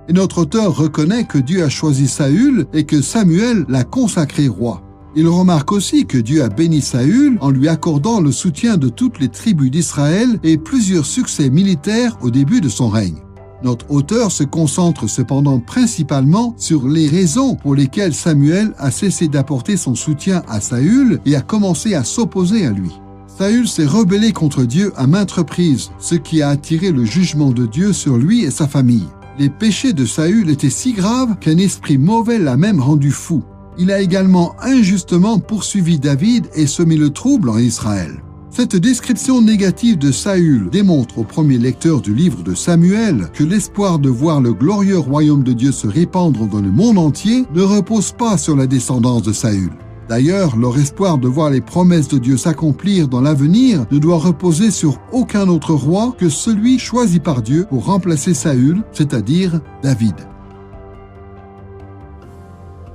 Et notre auteur reconnaît que Dieu a choisi Saül et que Samuel l'a consacré roi. Il remarque aussi que Dieu a béni Saül en lui accordant le soutien de toutes les tribus d'Israël et plusieurs succès militaires au début de son règne. Notre auteur se concentre cependant principalement sur les raisons pour lesquelles Samuel a cessé d'apporter son soutien à Saül et a commencé à s'opposer à lui. Saül s'est rebellé contre Dieu à maintes reprises, ce qui a attiré le jugement de Dieu sur lui et sa famille. Les péchés de Saül étaient si graves qu'un esprit mauvais l'a même rendu fou. Il a également injustement poursuivi David et semé le trouble en Israël. Cette description négative de Saül démontre au premier lecteur du livre de Samuel que l'espoir de voir le glorieux royaume de Dieu se répandre dans le monde entier ne repose pas sur la descendance de Saül. D'ailleurs, leur espoir de voir les promesses de Dieu s'accomplir dans l'avenir ne doit reposer sur aucun autre roi que celui choisi par Dieu pour remplacer Saül, c'est-à-dire David.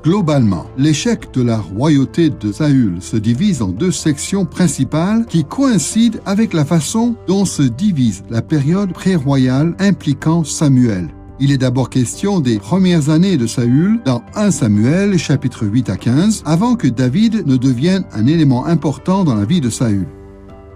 Globalement, l'échec de la royauté de Saül se divise en deux sections principales qui coïncident avec la façon dont se divise la période pré-royale impliquant Samuel. Il est d'abord question des premières années de Saül dans 1 Samuel chapitre 8 à 15, avant que David ne devienne un élément important dans la vie de Saül.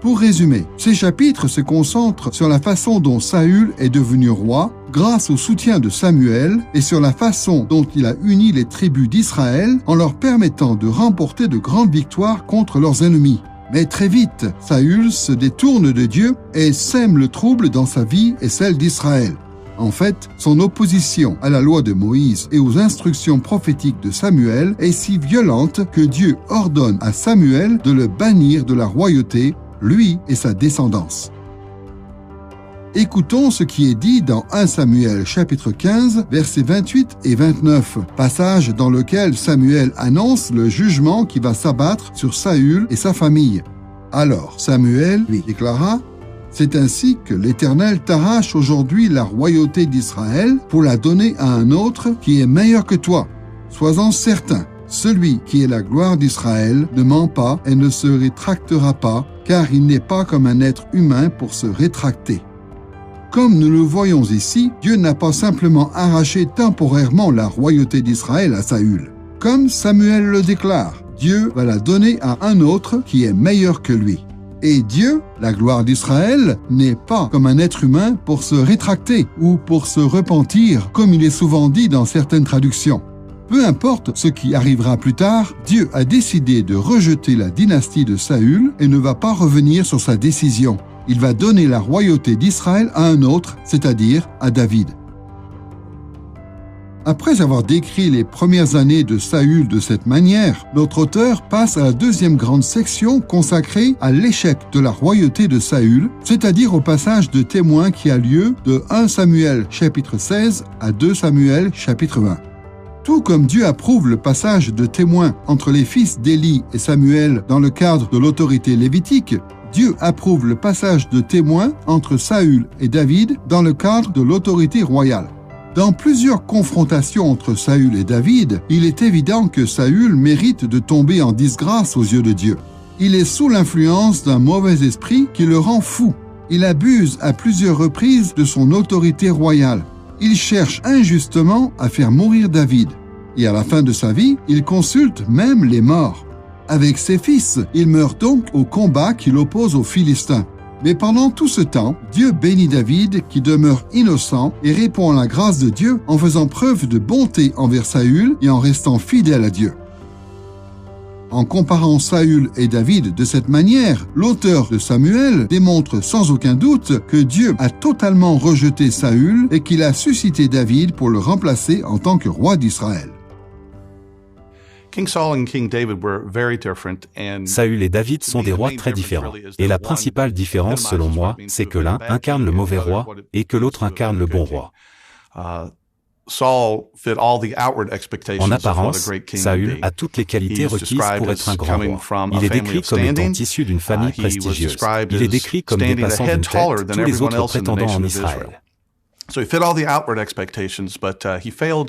Pour résumer, ces chapitres se concentrent sur la façon dont Saül est devenu roi grâce au soutien de Samuel et sur la façon dont il a uni les tribus d'Israël en leur permettant de remporter de grandes victoires contre leurs ennemis. Mais très vite, Saül se détourne de Dieu et sème le trouble dans sa vie et celle d'Israël. En fait, son opposition à la loi de Moïse et aux instructions prophétiques de Samuel est si violente que Dieu ordonne à Samuel de le bannir de la royauté, lui et sa descendance. Écoutons ce qui est dit dans 1 Samuel chapitre 15, versets 28 et 29, passage dans lequel Samuel annonce le jugement qui va s'abattre sur Saül et sa famille. Alors Samuel lui déclara: « C'est ainsi que l'Éternel t'arrache aujourd'hui la royauté d'Israël pour la donner à un autre qui est meilleur que toi. Sois-en certain, celui qui est la gloire d'Israël ne ment pas et ne se rétractera pas, car il n'est pas comme un être humain pour se rétracter. » Comme nous le voyons ici, Dieu n'a pas simplement arraché temporairement la royauté d'Israël à Saül. Comme Samuel le déclare, Dieu va la donner à un autre qui est meilleur que lui. Et Dieu, la gloire d'Israël, n'est pas comme un être humain pour se rétracter ou pour se repentir, comme il est souvent dit dans certaines traductions. Peu importe ce qui arrivera plus tard, Dieu a décidé de rejeter la dynastie de Saül et ne va pas revenir sur sa décision. Il va donner la royauté d'Israël à un autre, c'est-à-dire à David. Après avoir décrit les premières années de Saül de cette manière, notre auteur passe à la deuxième grande section consacrée à l'échec de la royauté de Saül, c'est-à-dire au passage de témoin qui a lieu de 1 Samuel chapitre 16 à 2 Samuel chapitre 20. Tout comme Dieu approuve le passage de témoin entre les fils d'Élie et Samuel dans le cadre de l'autorité lévitique, Dieu approuve le passage de témoin entre Saül et David dans le cadre de l'autorité royale. Dans plusieurs confrontations entre Saül et David, il est évident que Saül mérite de tomber en disgrâce aux yeux de Dieu. Il est sous l'influence d'un mauvais esprit qui le rend fou. Il abuse à plusieurs reprises de son autorité royale. Il cherche injustement à faire mourir David. Et à la fin de sa vie, il consulte même les morts. Avec ses fils, il meurt donc au combat qui l'oppose aux Philistins. Mais pendant tout ce temps, Dieu bénit David qui demeure innocent et répond à la grâce de Dieu en faisant preuve de bonté envers Saül et en restant fidèle à Dieu. En comparant Saül et David de cette manière, l'auteur de Samuel démontre sans aucun doute que Dieu a totalement rejeté Saül et qu'il a suscité David pour le remplacer en tant que roi d'Israël. Saül et David sont des rois très différents. Et la principale différence, selon moi, c'est que l'un incarne le mauvais roi et que l'autre incarne le bon roi. En apparence, Saül a toutes les qualités requises pour être un grand roi. Il est décrit comme étant issu d'une famille prestigieuse. Il est décrit comme dépassant d'une tête tous les autres prétendants en Israël.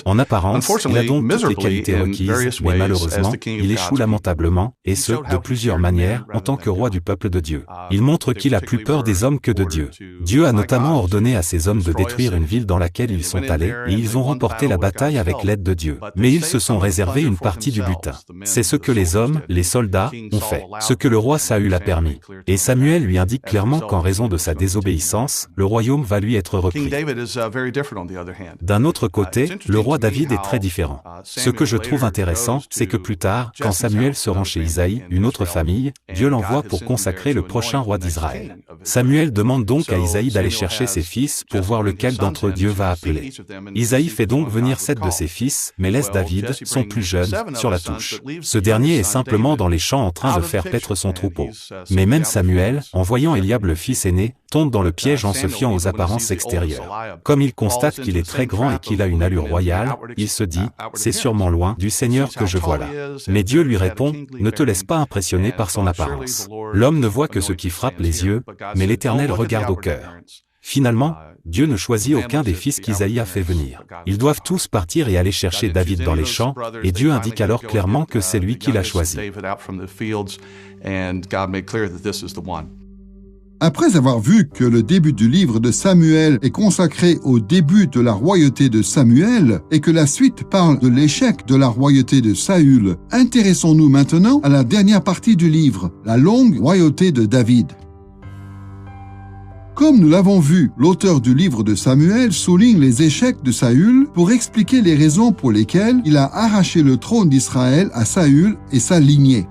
En apparence, il a donc toutes les qualités requises, mais malheureusement, il échoue lamentablement, et ce, de plusieurs manières, en tant que roi du peuple de Dieu. Il montre qu'il a plus peur des hommes que de Dieu. Dieu a notamment ordonné à ces hommes de détruire une ville dans laquelle ils sont allés, et ils ont remporté la bataille avec l'aide de Dieu. Mais ils se sont réservés une partie du butin. C'est ce que les hommes, les soldats, ont fait, ce que le roi Saül a permis. Et Samuel lui indique clairement qu'en raison de sa désobéissance, le royaume va lui être repris. D'un autre côté, le roi David est très différent. Ce que je trouve intéressant, c'est que plus tard, quand Samuel se rend chez Isaïe, une autre famille, Dieu l'envoie pour consacrer le prochain roi d'Israël. Samuel demande donc à Isaïe d'aller chercher ses fils pour voir lequel d'entre eux Dieu va appeler. Isaïe fait donc venir 7 de ses fils, mais laisse David, son plus jeune, sur la touche. Ce dernier est simplement dans les champs en train de faire paître son troupeau. Mais même Samuel, en voyant Éliab le fils aîné, tombe dans le piège en se fiant aux apparences extérieures. Comme il constate qu'il est très grand et qu'il a une allure royale, il se dit, c'est sûrement loin du Seigneur que je vois là. Mais Dieu lui répond, ne te laisse pas impressionner par son apparence. L'homme ne voit que ce qui frappe les yeux, mais l'Éternel regarde au cœur. Finalement, Dieu ne choisit aucun des fils qu'Isaïe a fait venir. Ils doivent tous partir et aller chercher David dans les champs, et Dieu indique alors clairement que c'est lui qui l'a choisi. Après avoir vu que le début du livre de Samuel est consacré au début de la royauté de Samuel et que la suite parle de l'échec de la royauté de Saül, intéressons-nous maintenant à la dernière partie du livre, la longue royauté de David. Comme nous l'avons vu, l'auteur du livre de Samuel souligne les échecs de Saül pour expliquer les raisons pour lesquelles il a arraché le trône d'Israël à Saül et sa lignée.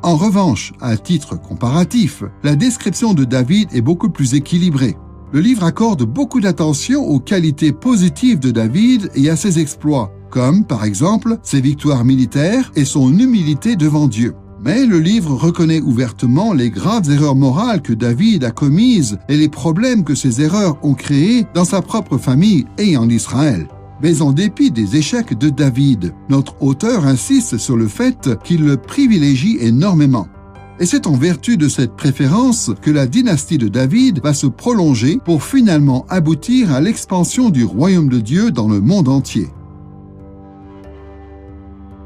En revanche, à titre comparatif, la description de David est beaucoup plus équilibrée. Le livre accorde beaucoup d'attention aux qualités positives de David et à ses exploits, comme par exemple ses victoires militaires et son humilité devant Dieu. Mais le livre reconnaît ouvertement les graves erreurs morales que David a commises et les problèmes que ces erreurs ont créés dans sa propre famille et en Israël. Mais en dépit des échecs de David, notre auteur insiste sur le fait qu'il le privilégie énormément. Et c'est en vertu de cette préférence que la dynastie de David va se prolonger pour finalement aboutir à l'expansion du royaume de Dieu dans le monde entier.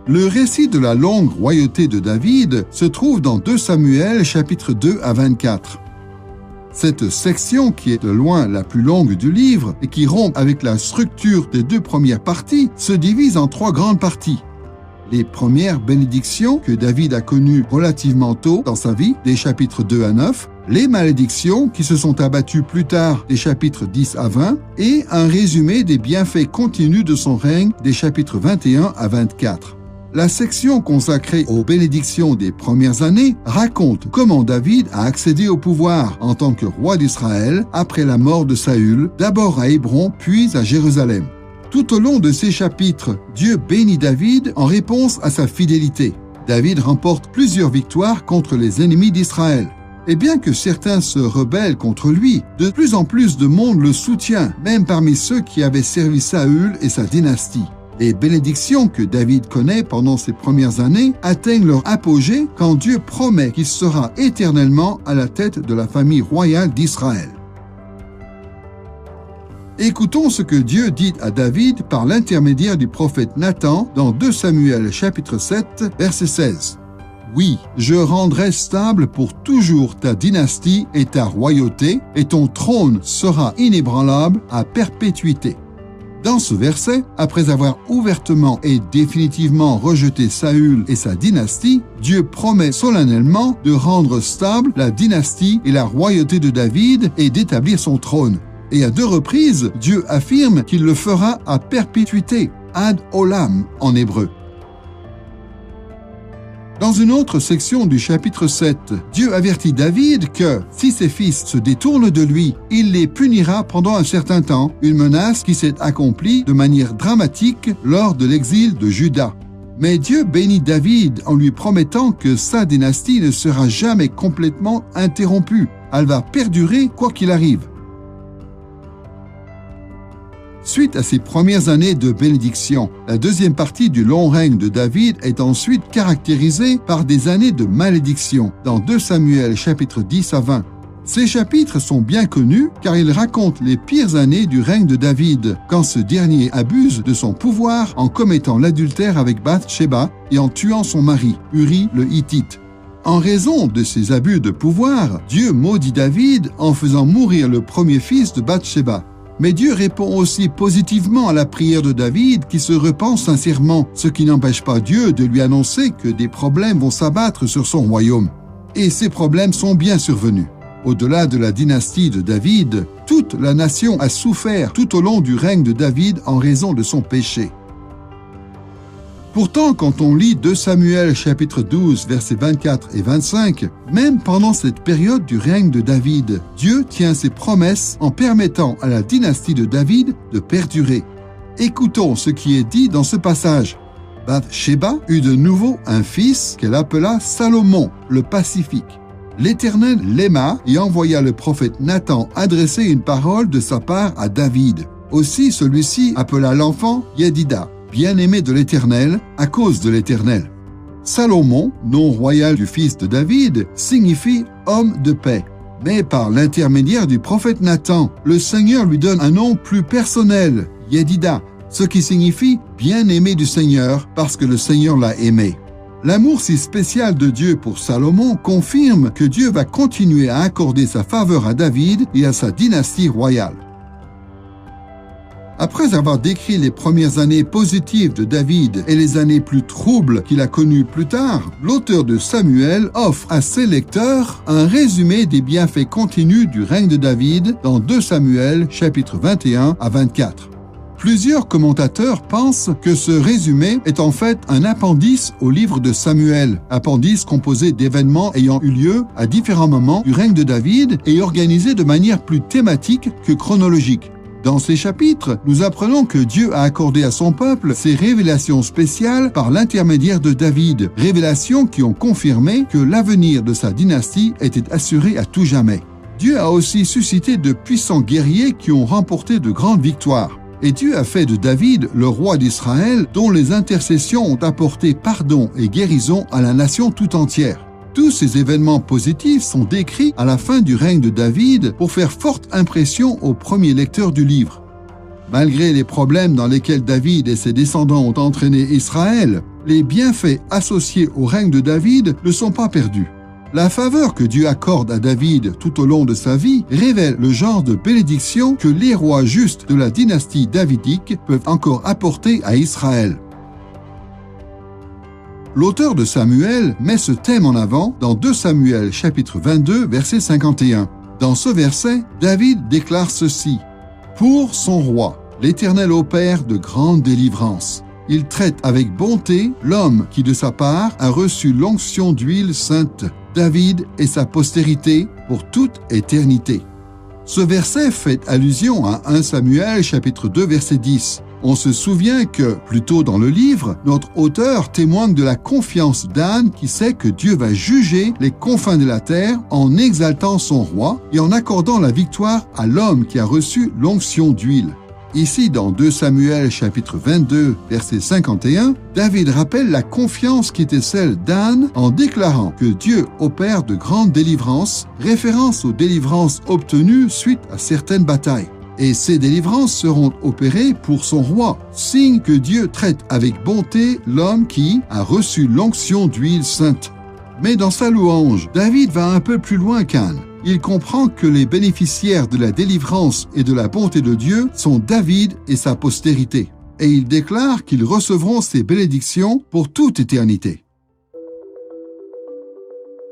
Le récit de la longue royauté de David se trouve dans 2 Samuel chapitre 2 à 24. Cette section, qui est de loin la plus longue du livre et qui rompt avec la structure des 2 premières parties, se divise en 3 grandes parties. Les premières bénédictions que David a connues relativement tôt dans sa vie, des chapitres 2 à 9, les malédictions qui se sont abattues plus tard, des chapitres 10 à 20, et un résumé des bienfaits continus de son règne, des chapitres 21 à 24. La section consacrée aux bénédictions des premières années raconte comment David a accédé au pouvoir en tant que roi d'Israël après la mort de Saül, d'abord à Hébron puis à Jérusalem. Tout au long de ces chapitres, Dieu bénit David en réponse à sa fidélité. David remporte plusieurs victoires contre les ennemis d'Israël. Et bien que certains se rebellent contre lui, de plus en plus de monde le soutient, même parmi ceux qui avaient servi Saül et sa dynastie. Les bénédictions que David connaît pendant ses premières années atteignent leur apogée quand Dieu promet qu'il sera éternellement à la tête de la famille royale d'Israël. Écoutons ce que Dieu dit à David par l'intermédiaire du prophète Nathan dans 2 Samuel chapitre 7, verset 16. « Oui, je rendrai stable pour toujours ta dynastie et ta royauté, et ton trône sera inébranlable à perpétuité. » Dans ce verset, après avoir ouvertement et définitivement rejeté Saül et sa dynastie, Dieu promet solennellement de rendre stable la dynastie et la royauté de David et d'établir son trône. Et à 2 reprises, Dieu affirme qu'il le fera à perpétuité, ad olam en hébreu. Dans une autre section du chapitre 7, Dieu avertit David que, si ses fils se détournent de lui, il les punira pendant un certain temps, une menace qui s'est accomplie de manière dramatique lors de l'exil de Juda. Mais Dieu bénit David en lui promettant que sa dynastie ne sera jamais complètement interrompue. Elle va perdurer quoi qu'il arrive. Suite à ces premières années de bénédiction, la deuxième partie du long règne de David est ensuite caractérisée par des années de malédiction, dans 2 Samuel chapitre 10 à 20. Ces chapitres sont bien connus car ils racontent les pires années du règne de David, quand ce dernier abuse de son pouvoir en commettant l'adultère avec Bath-Sheba et en tuant son mari, Uri le Hittite. En raison de ces abus de pouvoir, Dieu maudit David en faisant mourir le premier fils de Bath-Sheba. Mais Dieu répond aussi positivement à la prière de David qui se repent sincèrement, ce qui n'empêche pas Dieu de lui annoncer que des problèmes vont s'abattre sur son royaume. Et ces problèmes sont bien survenus. Au-delà de la dynastie de David, toute la nation a souffert tout au long du règne de David en raison de son péché. Pourtant, quand on lit 2 Samuel chapitre 12, versets 24 et 25, même pendant cette période du règne de David, Dieu tient ses promesses en permettant à la dynastie de David de perdurer. Écoutons ce qui est dit dans ce passage. Bath-Sheba eut de nouveau un fils qu'elle appela Salomon, le pacifique. L'Éternel l'aima et envoya le prophète Nathan adresser une parole de sa part à David. Aussi celui-ci appela l'enfant Yedida, bien-aimé de l'Éternel, à cause de l'Éternel. Salomon, nom royal du fils de David, signifie « homme de paix ». Mais par l'intermédiaire du prophète Nathan, le Seigneur lui donne un nom plus personnel, Yedida, ce qui signifie « bien-aimé du Seigneur » parce que le Seigneur l'a aimé. L'amour si spécial de Dieu pour Salomon confirme que Dieu va continuer à accorder sa faveur à David et à sa dynastie royale. Après avoir décrit les premières années positives de David et les années plus troubles qu'il a connues plus tard, l'auteur de Samuel offre à ses lecteurs un résumé des bienfaits continus du règne de David dans 2 Samuel chapitres 21 à 24. Plusieurs commentateurs pensent que ce résumé est en fait un appendice au livre de Samuel, appendice composé d'événements ayant eu lieu à différents moments du règne de David et organisé de manière plus thématique que chronologique. Dans ces chapitres, nous apprenons que Dieu a accordé à son peuple ces révélations spéciales par l'intermédiaire de David, révélations qui ont confirmé que l'avenir de sa dynastie était assuré à tout jamais. Dieu a aussi suscité de puissants guerriers qui ont remporté de grandes victoires. Et Dieu a fait de David le roi d'Israël dont les intercessions ont apporté pardon et guérison à la nation tout entière. Tous ces événements positifs sont décrits à la fin du règne de David pour faire forte impression aux premiers lecteurs du livre. Malgré les problèmes dans lesquels David et ses descendants ont entraîné Israël, les bienfaits associés au règne de David ne sont pas perdus. La faveur que Dieu accorde à David tout au long de sa vie révèle le genre de bénédiction que les rois justes de la dynastie davidique peuvent encore apporter à Israël. L'auteur de Samuel met ce thème en avant dans 2 Samuel chapitre 22 verset 51. Dans ce verset, David déclare ceci: « Pour son roi, l'Éternel opère de grandes délivrances. Il traite avec bonté l'homme qui de sa part a reçu l'onction d'huile sainte, David et sa postérité pour toute éternité. » Ce verset fait allusion à 1 Samuel chapitre 2 verset 10. On se souvient que, plus tôt dans le livre, notre auteur témoigne de la confiance d'Anne qui sait que Dieu va juger les confins de la terre en exaltant son roi et en accordant la victoire à l'homme qui a reçu l'onction d'huile. Ici, dans 2 Samuel chapitre 22, verset 51, David rappelle la confiance qui était celle d'Anne en déclarant que Dieu opère de grandes délivrances, référence aux délivrances obtenues suite à certaines batailles. Et ces délivrances seront opérées pour son roi, signe que Dieu traite avec bonté l'homme qui a reçu l'onction d'huile sainte. Mais dans sa louange, David va un peu plus loin qu'Anne. Il comprend que les bénéficiaires de la délivrance et de la bonté de Dieu sont David et sa postérité. Et il déclare qu'ils recevront ces bénédictions pour toute éternité.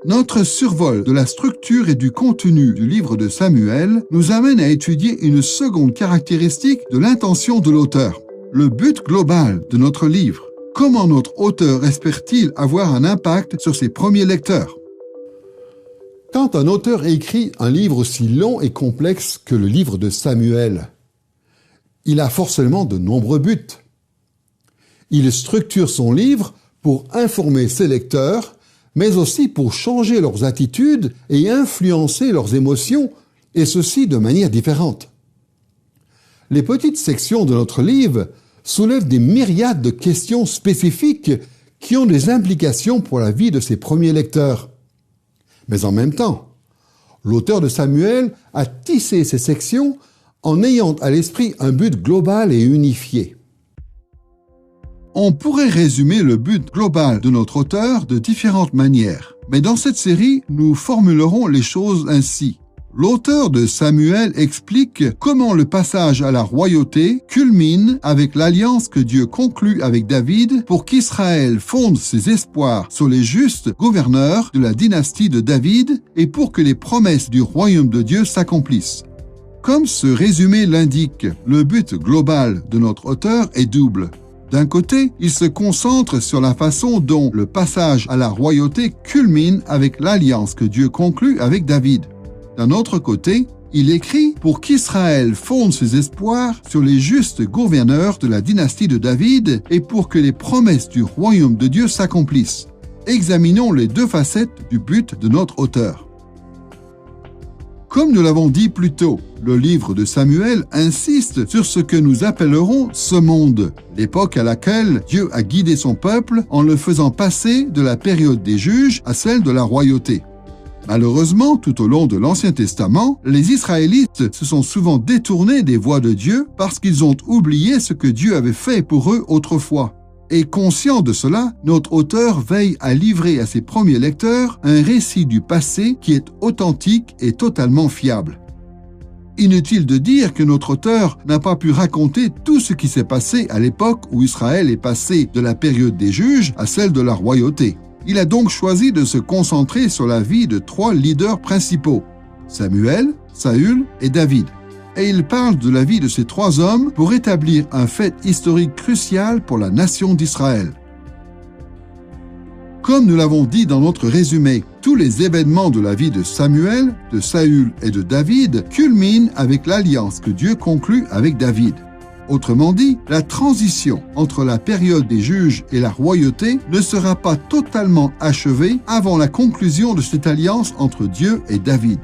Notre survol de la structure et du contenu du livre de Samuel nous amène à étudier une seconde caractéristique de l'intention de l'auteur, le but global de notre livre. Comment notre auteur espère-t-il avoir un impact sur ses premiers lecteurs? Quand un auteur écrit un livre aussi long et complexe que le livre de Samuel, il a forcément de nombreux buts. Il structure son livre pour informer ses lecteurs, mais aussi pour changer leurs attitudes et influencer leurs émotions, et ceci de manière différente. Les petites sections de notre livre soulèvent des myriades de questions spécifiques qui ont des implications pour la vie de ses premiers lecteurs. Mais en même temps, l'auteur de Samuel a tissé ces sections en ayant à l'esprit un but global et unifié. On pourrait résumer le but global de notre auteur de différentes manières, mais dans cette série, nous formulerons les choses ainsi. L'auteur de Samuel explique comment le passage à la royauté culmine avec l'alliance que Dieu conclut avec David pour qu'Israël fonde ses espoirs sur les justes gouverneurs de la dynastie de David et pour que les promesses du royaume de Dieu s'accomplissent. Comme ce résumé l'indique, le but global de notre auteur est double. D'un côté, il se concentre sur la façon dont le passage à la royauté culmine avec l'alliance que Dieu conclut avec David. D'un autre côté, il écrit pour qu'Israël fonde ses espoirs sur les justes gouverneurs de la dynastie de David et pour que les promesses du royaume de Dieu s'accomplissent. Examinons les deux facettes du but de notre auteur. Comme nous l'avons dit plus tôt, le livre de Samuel insiste sur ce que nous appellerons ce monde, l'époque à laquelle Dieu a guidé son peuple en le faisant passer de la période des juges à celle de la royauté. Malheureusement, tout au long de l'Ancien Testament, les Israélites se sont souvent détournés des voies de Dieu parce qu'ils ont oublié ce que Dieu avait fait pour eux autrefois. Et conscient de cela, notre auteur veille à livrer à ses premiers lecteurs un récit du passé qui est authentique et totalement fiable. Inutile de dire que notre auteur n'a pas pu raconter tout ce qui s'est passé à l'époque où Israël est passé de la période des juges à celle de la royauté. Il a donc choisi de se concentrer sur la vie de 3 leaders principaux, Samuel, Saül et David. Et il parle de la vie de ces 3 hommes pour établir un fait historique crucial pour la nation d'Israël. Comme nous l'avons dit dans notre résumé, tous les événements de la vie de Samuel, de Saül et de David culminent avec l'alliance que Dieu conclut avec David. Autrement dit, la transition entre la période des juges et la royauté ne sera pas totalement achevée avant la conclusion de cette alliance entre Dieu et David.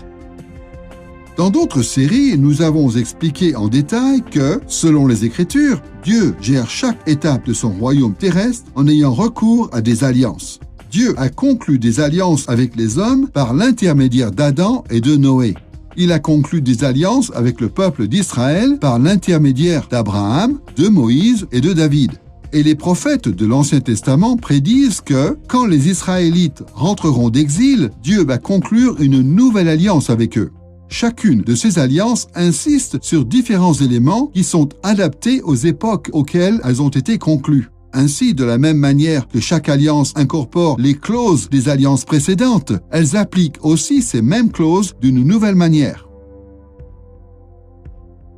Dans d'autres séries, nous avons expliqué en détail que, selon les Écritures, Dieu gère chaque étape de son royaume terrestre en ayant recours à des alliances. Dieu a conclu des alliances avec les hommes par l'intermédiaire d'Adam et de Noé. Il a conclu des alliances avec le peuple d'Israël par l'intermédiaire d'Abraham, de Moïse et de David. Et les prophètes de l'Ancien Testament prédisent que, quand les Israélites rentreront d'exil, Dieu va conclure une nouvelle alliance avec eux. Chacune de ces alliances insiste sur différents éléments qui sont adaptés aux époques auxquelles elles ont été conclues. Ainsi, de la même manière que chaque alliance incorpore les clauses des alliances précédentes, elles appliquent aussi ces mêmes clauses d'une nouvelle manière.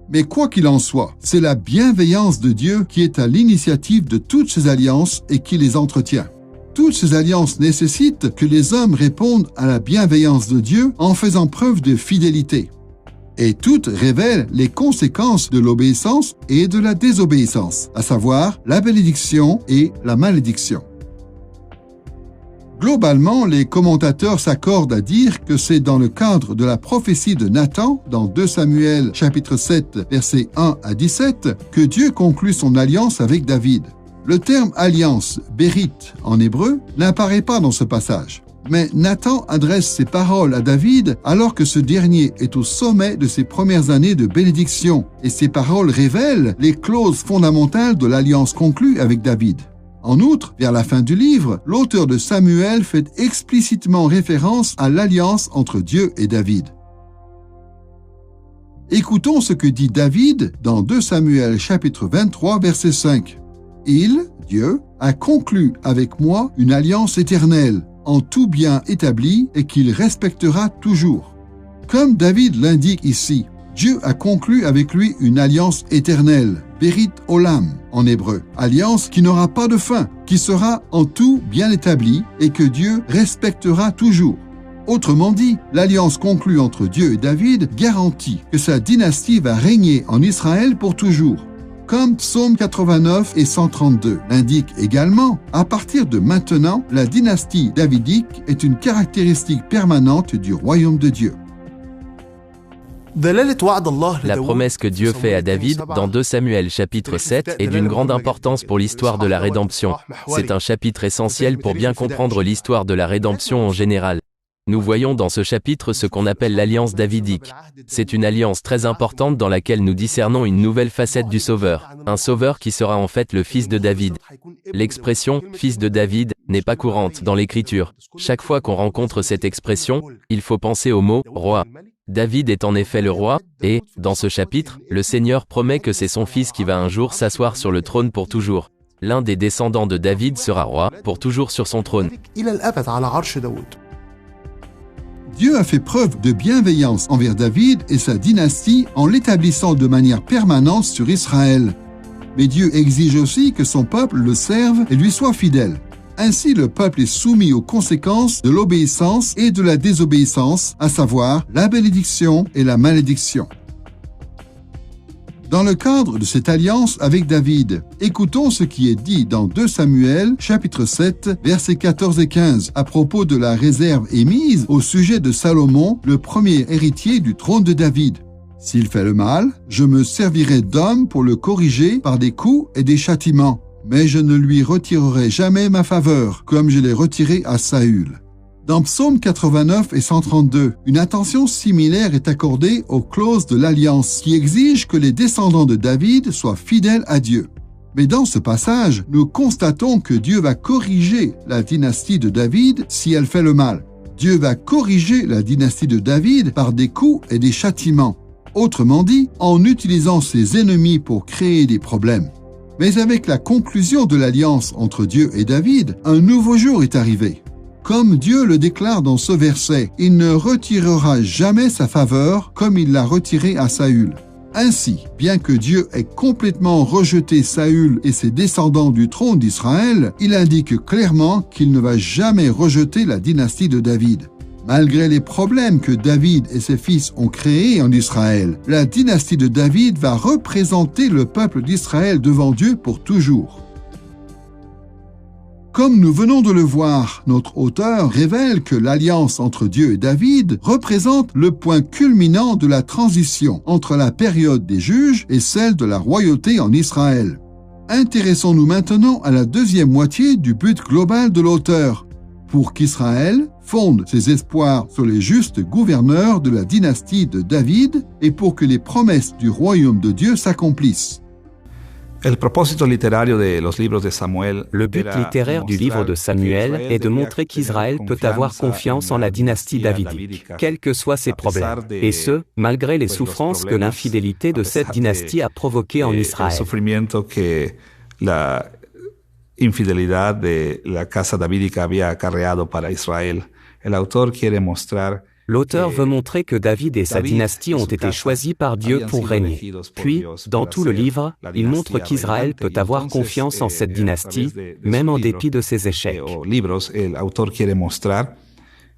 Mais quoi qu'il en soit, c'est la bienveillance de Dieu qui est à l'initiative de toutes ces alliances et qui les entretient. Toutes ces alliances nécessitent que les hommes répondent à la bienveillance de Dieu en faisant preuve de fidélité. Et toutes révèlent les conséquences de l'obéissance et de la désobéissance, à savoir la bénédiction et la malédiction. Globalement, les commentateurs s'accordent à dire que c'est dans le cadre de la prophétie de Nathan, dans 2 Samuel chapitre 7, versets 1 à 17, que Dieu conclut son alliance avec David. Le terme alliance, bérite en hébreu, n'apparaît pas dans ce passage. Mais Nathan adresse ses paroles à David alors que ce dernier est au sommet de ses premières années de bénédiction, et ces paroles révèlent les clauses fondamentales de l'alliance conclue avec David. En outre, vers la fin du livre, l'auteur de Samuel fait explicitement référence à l'alliance entre Dieu et David. Écoutons ce que dit David dans 2 Samuel chapitre 23 verset 5. « Il, Dieu, a conclu avec moi une alliance éternelle, en tout bien établi et qu'il respectera toujours. » Comme David l'indique ici, Dieu a conclu avec lui une alliance éternelle, Berit Olam en hébreu, alliance qui n'aura pas de fin, qui sera en tout bien établie et que Dieu respectera toujours. Autrement dit, l'alliance conclue entre Dieu et David garantit que sa dynastie va régner en Israël pour toujours. Comme Psaume 89 et 132 l'indiquent également, à partir de maintenant, la dynastie davidique est une caractéristique permanente du royaume de Dieu. La promesse que Dieu fait à David dans 2 Samuel chapitre 7 est d'une grande importance pour l'histoire de la rédemption. C'est un chapitre essentiel pour bien comprendre l'histoire de la rédemption en général. Nous voyons dans ce chapitre ce qu'on appelle l'alliance davidique. C'est une alliance très importante dans laquelle nous discernons une nouvelle facette du Sauveur, un Sauveur qui sera en fait le fils de David. L'expression « fils de David » n'est pas courante dans l'Écriture. Chaque fois qu'on rencontre cette expression, il faut penser au mot « roi ». David est en effet le roi, et, dans ce chapitre, le Seigneur promet que c'est son fils qui va un jour s'asseoir sur le trône pour toujours. L'un des descendants de David sera roi, pour toujours sur son trône. Dieu a fait preuve de bienveillance envers David et sa dynastie en l'établissant de manière permanente sur Israël. Mais Dieu exige aussi que son peuple le serve et lui soit fidèle. Ainsi, le peuple est soumis aux conséquences de l'obéissance et de la désobéissance, à savoir la bénédiction et la malédiction. Dans le cadre de cette alliance avec David, écoutons ce qui est dit dans 2 Samuel, chapitre 7, versets 14 et 15, à propos de la réserve émise au sujet de Salomon, le premier héritier du trône de David. « S'il fait le mal, je me servirai d'homme pour le corriger par des coups et des châtiments. Mais je ne lui retirerai jamais ma faveur, comme je l'ai retiré à Saül. » Dans Psaume 89 et 132, une attention similaire est accordée aux clauses de l'Alliance qui exigent que les descendants de David soient fidèles à Dieu. Mais dans ce passage, nous constatons que Dieu va corriger la dynastie de David si elle fait le mal. Dieu va corriger la dynastie de David par des coups et des châtiments. Autrement dit, en utilisant ses ennemis pour créer des problèmes. Mais avec la conclusion de l'alliance entre Dieu et David, un nouveau jour est arrivé. Comme Dieu le déclare dans ce verset, il ne retirera jamais sa faveur comme il l'a retiré à Saül. Ainsi, bien que Dieu ait complètement rejeté Saül et ses descendants du trône d'Israël, il indique clairement qu'il ne va jamais rejeter la dynastie de David. Malgré les problèmes que David et ses fils ont créés en Israël, la dynastie de David va représenter le peuple d'Israël devant Dieu pour toujours. Comme nous venons de le voir, notre auteur révèle que l'alliance entre Dieu et David représente le point culminant de la transition entre la période des juges et celle de la royauté en Israël. Intéressons-nous maintenant à la deuxième moitié du but global de l'auteur, pour qu'Israël fonde ses espoirs sur les justes gouverneurs de la dynastie de David et pour que les promesses du royaume de Dieu s'accomplissent. Le but littéraire du livre de Samuel est de montrer qu'Israël peut avoir confiance en la dynastie davidique, quels que soient ses problèmes, et ce, malgré les souffrances que l'infidélité de cette dynastie a provoquées en Israël. Infidelidad de la casa davídica había acarreado para Israel. El autor quiere mostrar. L'auteur veut montrer que David et sa dynastie ont été choisis par Dieu pour régner. Puis, dans tout le livre, il montre qu'Israël peut avoir confiance en cette dynastie, même en dépit de ses échecs. El autor quiere mostrar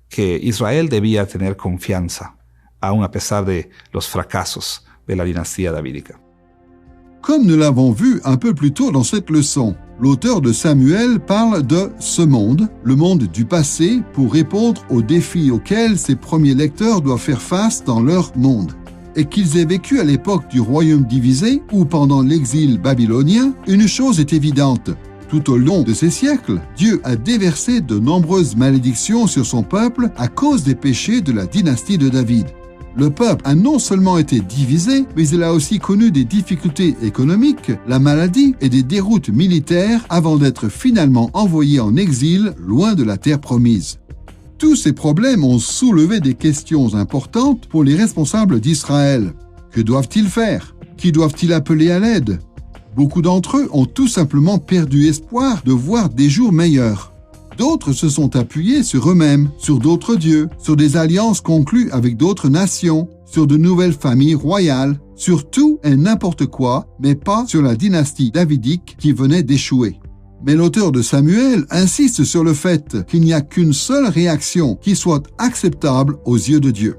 que Israel debía tener confianza, aun a pesar de los fracasos de la dinastía davídica. Comme nous l'avons vu un peu plus tôt dans cette leçon, l'auteur de Samuel parle de ce monde, le monde du passé, pour répondre aux défis auxquels ses premiers lecteurs doivent faire face dans leur monde. Et qu'ils aient vécu à l'époque du royaume divisé ou pendant l'exil babylonien, une chose est évidente. Tout au long de ces siècles, Dieu a déversé de nombreuses malédictions sur son peuple à cause des péchés de la dynastie de David. Le peuple a non seulement été divisé, mais il a aussi connu des difficultés économiques, la maladie et des déroutes militaires avant d'être finalement envoyé en exil loin de la terre promise. Tous ces problèmes ont soulevé des questions importantes pour les responsables d'Israël. Que doivent-ils faire? Qui doivent-ils appeler à l'aide? Beaucoup d'entre eux ont tout simplement perdu espoir de voir des jours meilleurs. D'autres se sont appuyés sur eux-mêmes, sur d'autres dieux, sur des alliances conclues avec d'autres nations, sur de nouvelles familles royales, sur tout et n'importe quoi, mais pas sur la dynastie davidique qui venait d'échouer. Mais l'auteur de Samuel insiste sur le fait qu'il n'y a qu'une seule réaction qui soit acceptable aux yeux de Dieu.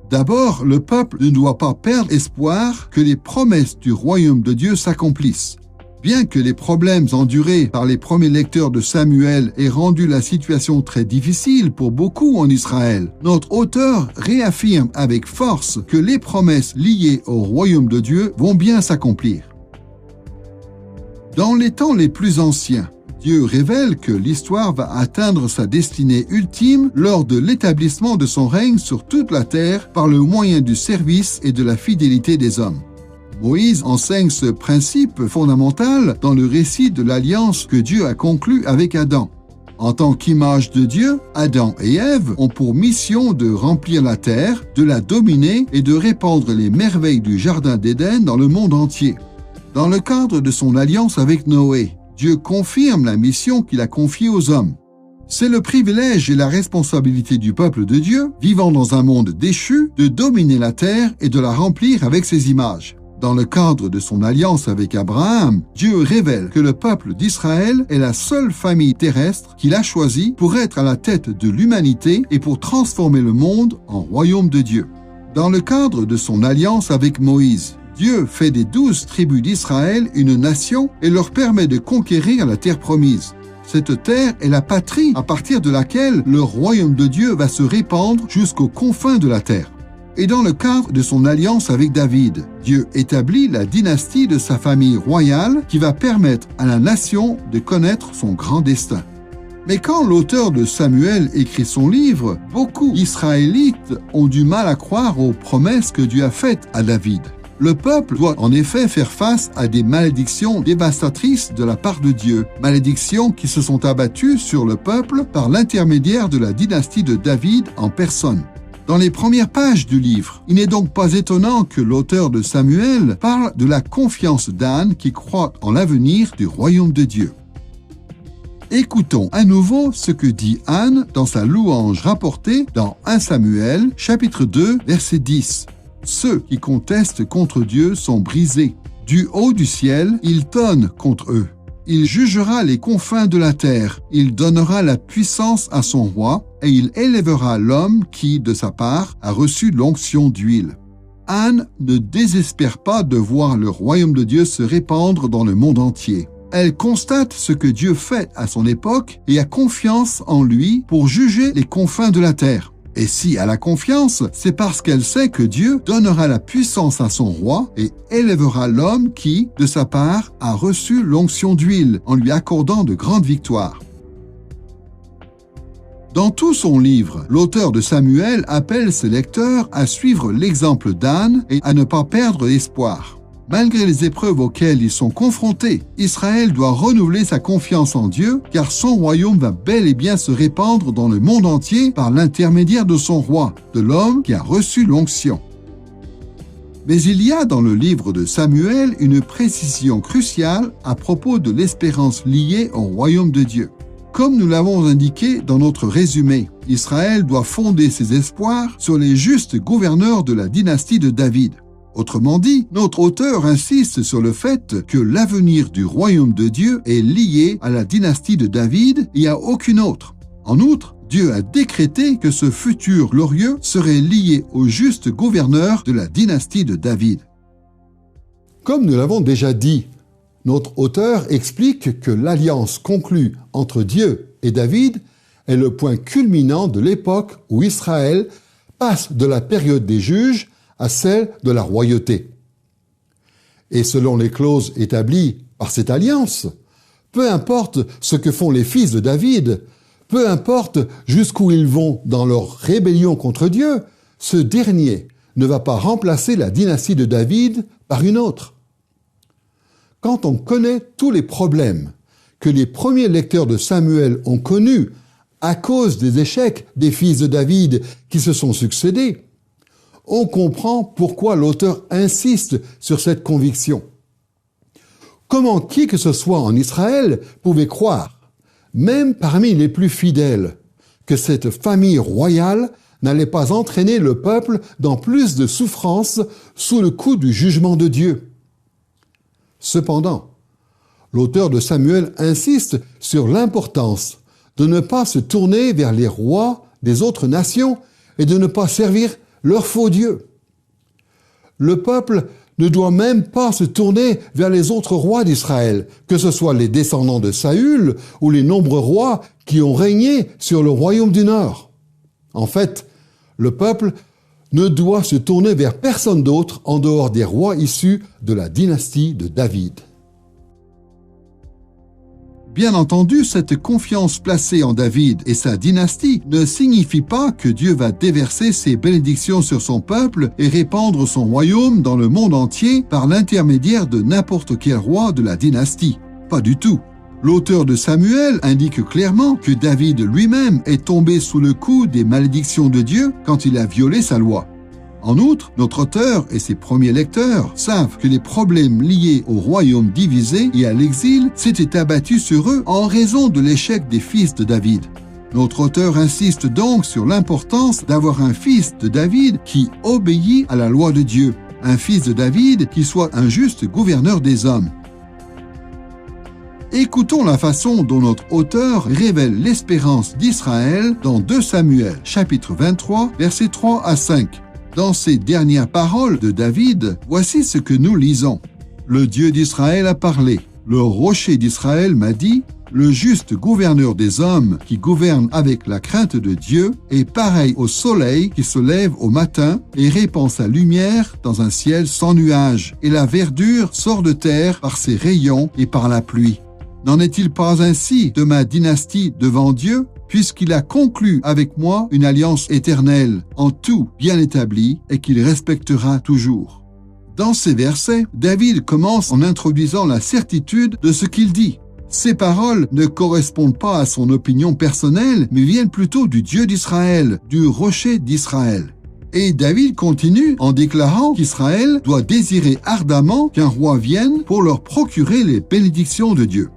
D'abord, le peuple ne doit pas perdre espoir que les promesses du royaume de Dieu s'accomplissent. Bien que les problèmes endurés par les premiers lecteurs de Samuel aient rendu la situation très difficile pour beaucoup en Israël, notre auteur réaffirme avec force que les promesses liées au royaume de Dieu vont bien s'accomplir. Dans les temps les plus anciens, Dieu révèle que l'histoire va atteindre sa destinée ultime lors de l'établissement de son règne sur toute la terre par le moyen du service et de la fidélité des hommes. Moïse enseigne ce principe fondamental dans le récit de l'alliance que Dieu a conclue avec Adam. En tant qu'image de Dieu, Adam et Ève ont pour mission de remplir la terre, de la dominer et de répandre les merveilles du jardin d'Éden dans le monde entier. Dans le cadre de son alliance avec Noé, Dieu confirme la mission qu'il a confiée aux hommes. C'est le privilège et la responsabilité du peuple de Dieu, vivant dans un monde déchu, de dominer la terre et de la remplir avec ses images. Dans le cadre de son alliance avec Abraham, Dieu révèle que le peuple d'Israël est la seule famille terrestre qu'il a choisie pour être à la tête de l'humanité et pour transformer le monde en royaume de Dieu. Dans le cadre de son alliance avec Moïse, Dieu fait des 12 tribus d'Israël une nation et leur permet de conquérir la terre promise. Cette terre est la patrie à partir de laquelle le royaume de Dieu va se répandre jusqu'aux confins de la terre. Et dans le cadre de son alliance avec David, Dieu établit la dynastie de sa famille royale qui va permettre à la nation de connaître son grand destin. Mais quand l'auteur de Samuel écrit son livre, beaucoup d'Israélites ont du mal à croire aux promesses que Dieu a faites à David. Le peuple doit en effet faire face à des malédictions dévastatrices de la part de Dieu, malédictions qui se sont abattues sur le peuple par l'intermédiaire de la dynastie de David en personne. Dans les premières pages du livre, il n'est donc pas étonnant que l'auteur de Samuel parle de la confiance d'Anne qui croit en l'avenir du royaume de Dieu. Écoutons à nouveau ce que dit Anne dans sa louange rapportée dans 1 Samuel, chapitre 2, verset 10. Ceux qui contestent contre Dieu sont brisés. Du haut du ciel, il tonne contre eux. Il jugera les confins de la terre. Il donnera la puissance à son roi et il élèvera l'homme qui, de sa part, a reçu l'onction d'huile. Anne ne désespère pas de voir le royaume de Dieu se répandre dans le monde entier. Elle constate ce que Dieu fait à son époque et a confiance en lui pour juger les confins de la terre. Et si elle a confiance, c'est parce qu'elle sait que Dieu donnera la puissance à son roi et élèvera l'homme qui, de sa part, a reçu l'onction d'huile en lui accordant de grandes victoires. Dans tout son livre, l'auteur de Samuel appelle ses lecteurs à suivre l'exemple d'Anne et à ne pas perdre espoir. Malgré les épreuves auxquelles ils sont confrontés, Israël doit renouveler sa confiance en Dieu car son royaume va bel et bien se répandre dans le monde entier par l'intermédiaire de son roi, de l'homme qui a reçu l'onction. Mais il y a dans le livre de Samuel une précision cruciale à propos de l'espérance liée au royaume de Dieu. Comme nous l'avons indiqué dans notre résumé, Israël doit fonder ses espoirs sur les justes gouverneurs de la dynastie de David. Autrement dit, notre auteur insiste sur le fait que l'avenir du royaume de Dieu est lié à la dynastie de David et à aucune autre. En outre, Dieu a décrété que ce futur glorieux serait lié au juste gouverneur de la dynastie de David. Comme nous l'avons déjà dit, notre auteur explique que l'alliance conclue entre Dieu et David est le point culminant de l'époque où Israël passe de la période des juges à celle de la royauté. Et selon les clauses établies par cette alliance, peu importe ce que font les fils de David, peu importe jusqu'où ils vont dans leur rébellion contre Dieu, ce dernier ne va pas remplacer la dynastie de David par une autre. Quand on connaît tous les problèmes que les premiers lecteurs de Samuel ont connus à cause des échecs des fils de David qui se sont succédés, on comprend pourquoi l'auteur insiste sur cette conviction. Comment qui que ce soit en Israël pouvait croire, même parmi les plus fidèles, que cette famille royale n'allait pas entraîner le peuple dans plus de souffrances sous le coup du jugement de Dieu? Cependant, l'auteur de Samuel insiste sur l'importance de ne pas se tourner vers les rois des autres nations et de ne pas servir leur faux Dieu. Le peuple ne doit même pas se tourner vers les autres rois d'Israël, que ce soit les descendants de Saül ou les nombreux rois qui ont régné sur le royaume du Nord. En fait, le peuple ne doit se tourner vers personne d'autre en dehors des rois issus de la dynastie de David. Bien entendu, cette confiance placée en David et sa dynastie ne signifie pas que Dieu va déverser ses bénédictions sur son peuple et répandre son royaume dans le monde entier par l'intermédiaire de n'importe quel roi de la dynastie. Pas du tout. L'auteur de Samuel indique clairement que David lui-même est tombé sous le coup des malédictions de Dieu quand il a violé sa loi. En outre, notre auteur et ses premiers lecteurs savent que les problèmes liés au royaume divisé et à l'exil s'étaient abattus sur eux en raison de l'échec des fils de David. Notre auteur insiste donc sur l'importance d'avoir un fils de David qui obéit à la loi de Dieu, un fils de David qui soit un juste gouverneur des hommes. Écoutons la façon dont notre auteur révèle l'espérance d'Israël dans 2 Samuel, chapitre 23, versets 3 à 5. Dans ces dernières paroles de David, voici ce que nous lisons. Le Dieu d'Israël a parlé. Le rocher d'Israël m'a dit, le juste gouverneur des hommes qui gouverne avec la crainte de Dieu est pareil au soleil qui se lève au matin et répand sa lumière dans un ciel sans nuages, et la verdure sort de terre par ses rayons et par la pluie. N'en est-il pas ainsi de ma dynastie devant Dieu, puisqu'il a conclu avec moi une alliance éternelle, en tout bien établie, et qu'il respectera toujours. Dans ces versets, David commence en introduisant la certitude de ce qu'il dit. Ces paroles ne correspondent pas à son opinion personnelle, mais viennent plutôt du Dieu d'Israël, du rocher d'Israël. Et David continue en déclarant qu'Israël doit désirer ardemment qu'un roi vienne pour leur procurer les bénédictions de Dieu.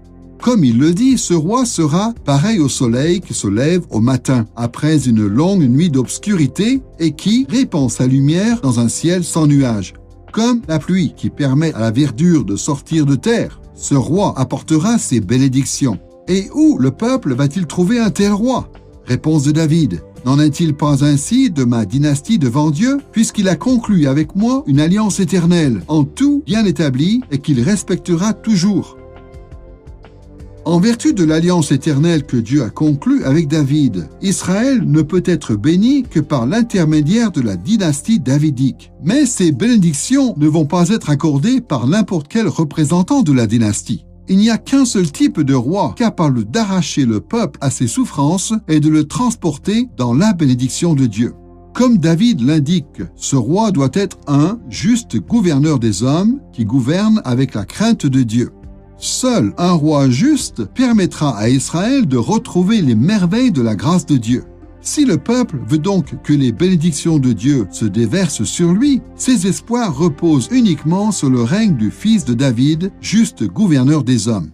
Comme il le dit, ce roi sera pareil au soleil qui se lève au matin, après une longue nuit d'obscurité, et qui répand sa lumière dans un ciel sans nuages. Comme la pluie qui permet à la verdure de sortir de terre, ce roi apportera ses bénédictions. Et où le peuple va-t-il trouver un tel roi? Réponse de David. N'en est-il pas ainsi de ma dynastie devant Dieu, puisqu'il a conclu avec moi une alliance éternelle, en tout bien établie, et qu'il respectera toujours. En vertu de l'alliance éternelle que Dieu a conclue avec David, Israël ne peut être béni que par l'intermédiaire de la dynastie davidique. Mais ces bénédictions ne vont pas être accordées par n'importe quel représentant de la dynastie. Il n'y a qu'un seul type de roi capable d'arracher le peuple à ses souffrances et de le transporter dans la bénédiction de Dieu. Comme David l'indique, ce roi doit être un juste gouverneur des hommes qui gouverne avec la crainte de Dieu. Seul un roi juste permettra à Israël de retrouver les merveilles de la grâce de Dieu. Si le peuple veut donc que les bénédictions de Dieu se déversent sur lui, ses espoirs reposent uniquement sur le règne du fils de David, juste gouverneur des hommes.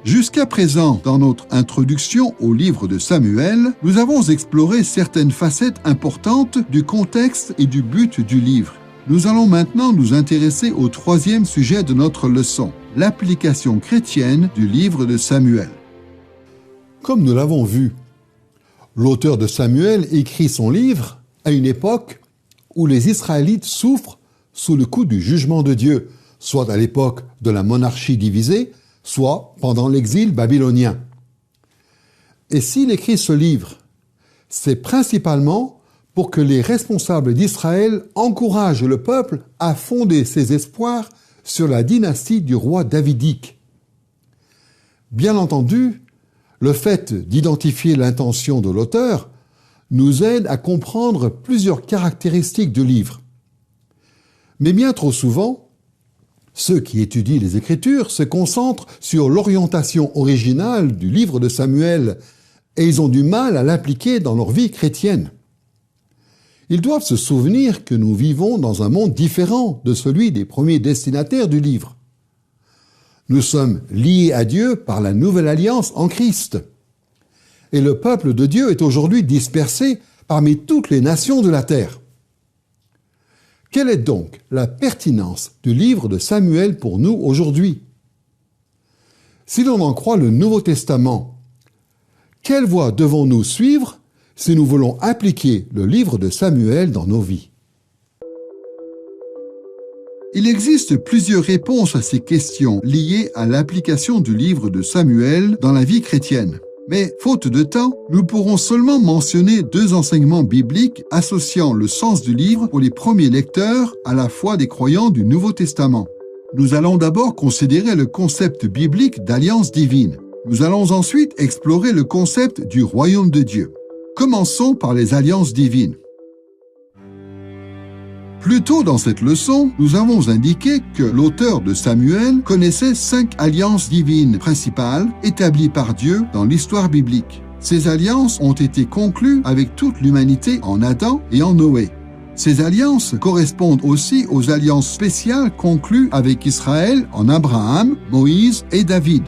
Jusqu'à présent, dans notre introduction au livre de Samuel, nous avons exploré certaines facettes importantes du contexte et du but du livre. Nous allons maintenant nous intéresser au troisième sujet de notre leçon, l'application chrétienne du livre de Samuel. Comme nous l'avons vu, l'auteur de Samuel écrit son livre à une époque où les Israélites souffrent sous le coup du jugement de Dieu, soit à l'époque de la monarchie divisée, soit pendant l'exil babylonien. Et s'il écrit ce livre, c'est principalement pour que les responsables d'Israël encouragent le peuple à fonder ses espoirs sur la dynastie du roi davidique. Bien entendu, le fait d'identifier l'intention de l'auteur nous aide à comprendre plusieurs caractéristiques du livre. Mais bien trop souvent, ceux qui étudient les Écritures se concentrent sur l'orientation originale du livre de Samuel et ils ont du mal à l'appliquer dans leur vie chrétienne. Ils doivent se souvenir que nous vivons dans un monde différent de celui des premiers destinataires du livre. Nous sommes liés à Dieu par la nouvelle alliance en Christ. Et le peuple de Dieu est aujourd'hui dispersé parmi toutes les nations de la terre. Quelle est donc la pertinence du livre de Samuel pour nous aujourd'hui? Si l'on en croit le Nouveau Testament, quelle voie devons-nous suivre si nous voulons appliquer le livre de Samuel dans nos vies? Il existe plusieurs réponses à ces questions liées à l'application du livre de Samuel dans la vie chrétienne. Mais, faute de temps, nous pourrons seulement mentionner deux enseignements bibliques associant le sens du livre pour les premiers lecteurs à la foi des croyants du Nouveau Testament. Nous allons d'abord considérer le concept biblique d'alliance divine. Nous allons ensuite explorer le concept du royaume de Dieu. Commençons par les alliances divines. Plus tôt dans cette leçon, nous avons indiqué que l'auteur de Samuel connaissait 5 alliances divines principales établies par Dieu dans l'histoire biblique. Ces alliances ont été conclues avec toute l'humanité en Adam et en Noé. Ces alliances correspondent aussi aux alliances spéciales conclues avec Israël en Abraham, Moïse et David.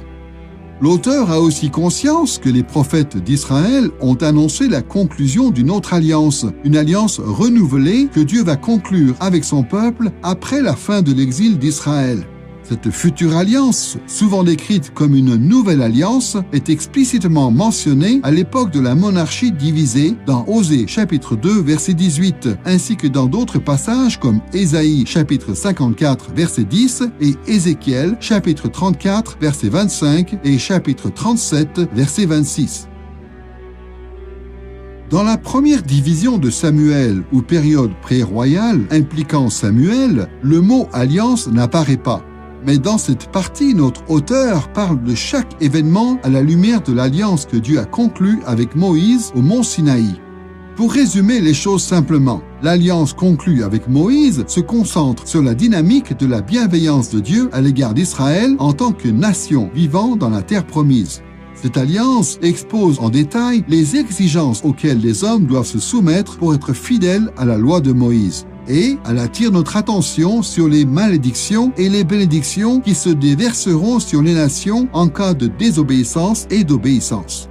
L'auteur a aussi conscience que les prophètes d'Israël ont annoncé la conclusion d'une autre alliance, une alliance renouvelée que Dieu va conclure avec son peuple après la fin de l'exil d'Israël. Cette future alliance, souvent décrite comme une nouvelle alliance, est explicitement mentionnée à l'époque de la monarchie divisée dans Osée chapitre 2 verset 18, ainsi que dans d'autres passages comme Ésaïe chapitre 54 verset 10 et Ézéchiel chapitre 34 verset 25 et chapitre 37 verset 26. Dans la première division de Samuel ou période pré-royale impliquant Samuel, le mot alliance n'apparaît pas. Mais dans cette partie, notre auteur parle de chaque événement à la lumière de l'alliance que Dieu a conclue avec Moïse au mont Sinaï. Pour résumer les choses simplement, l'alliance conclue avec Moïse se concentre sur la dynamique de la bienveillance de Dieu à l'égard d'Israël en tant que nation vivant dans la terre promise. Cette alliance expose en détail les exigences auxquelles les hommes doivent se soumettre pour être fidèles à la loi de Moïse. Et elle attire notre attention sur les malédictions et les bénédictions qui se déverseront sur les nations en cas de désobéissance et d'obéissance.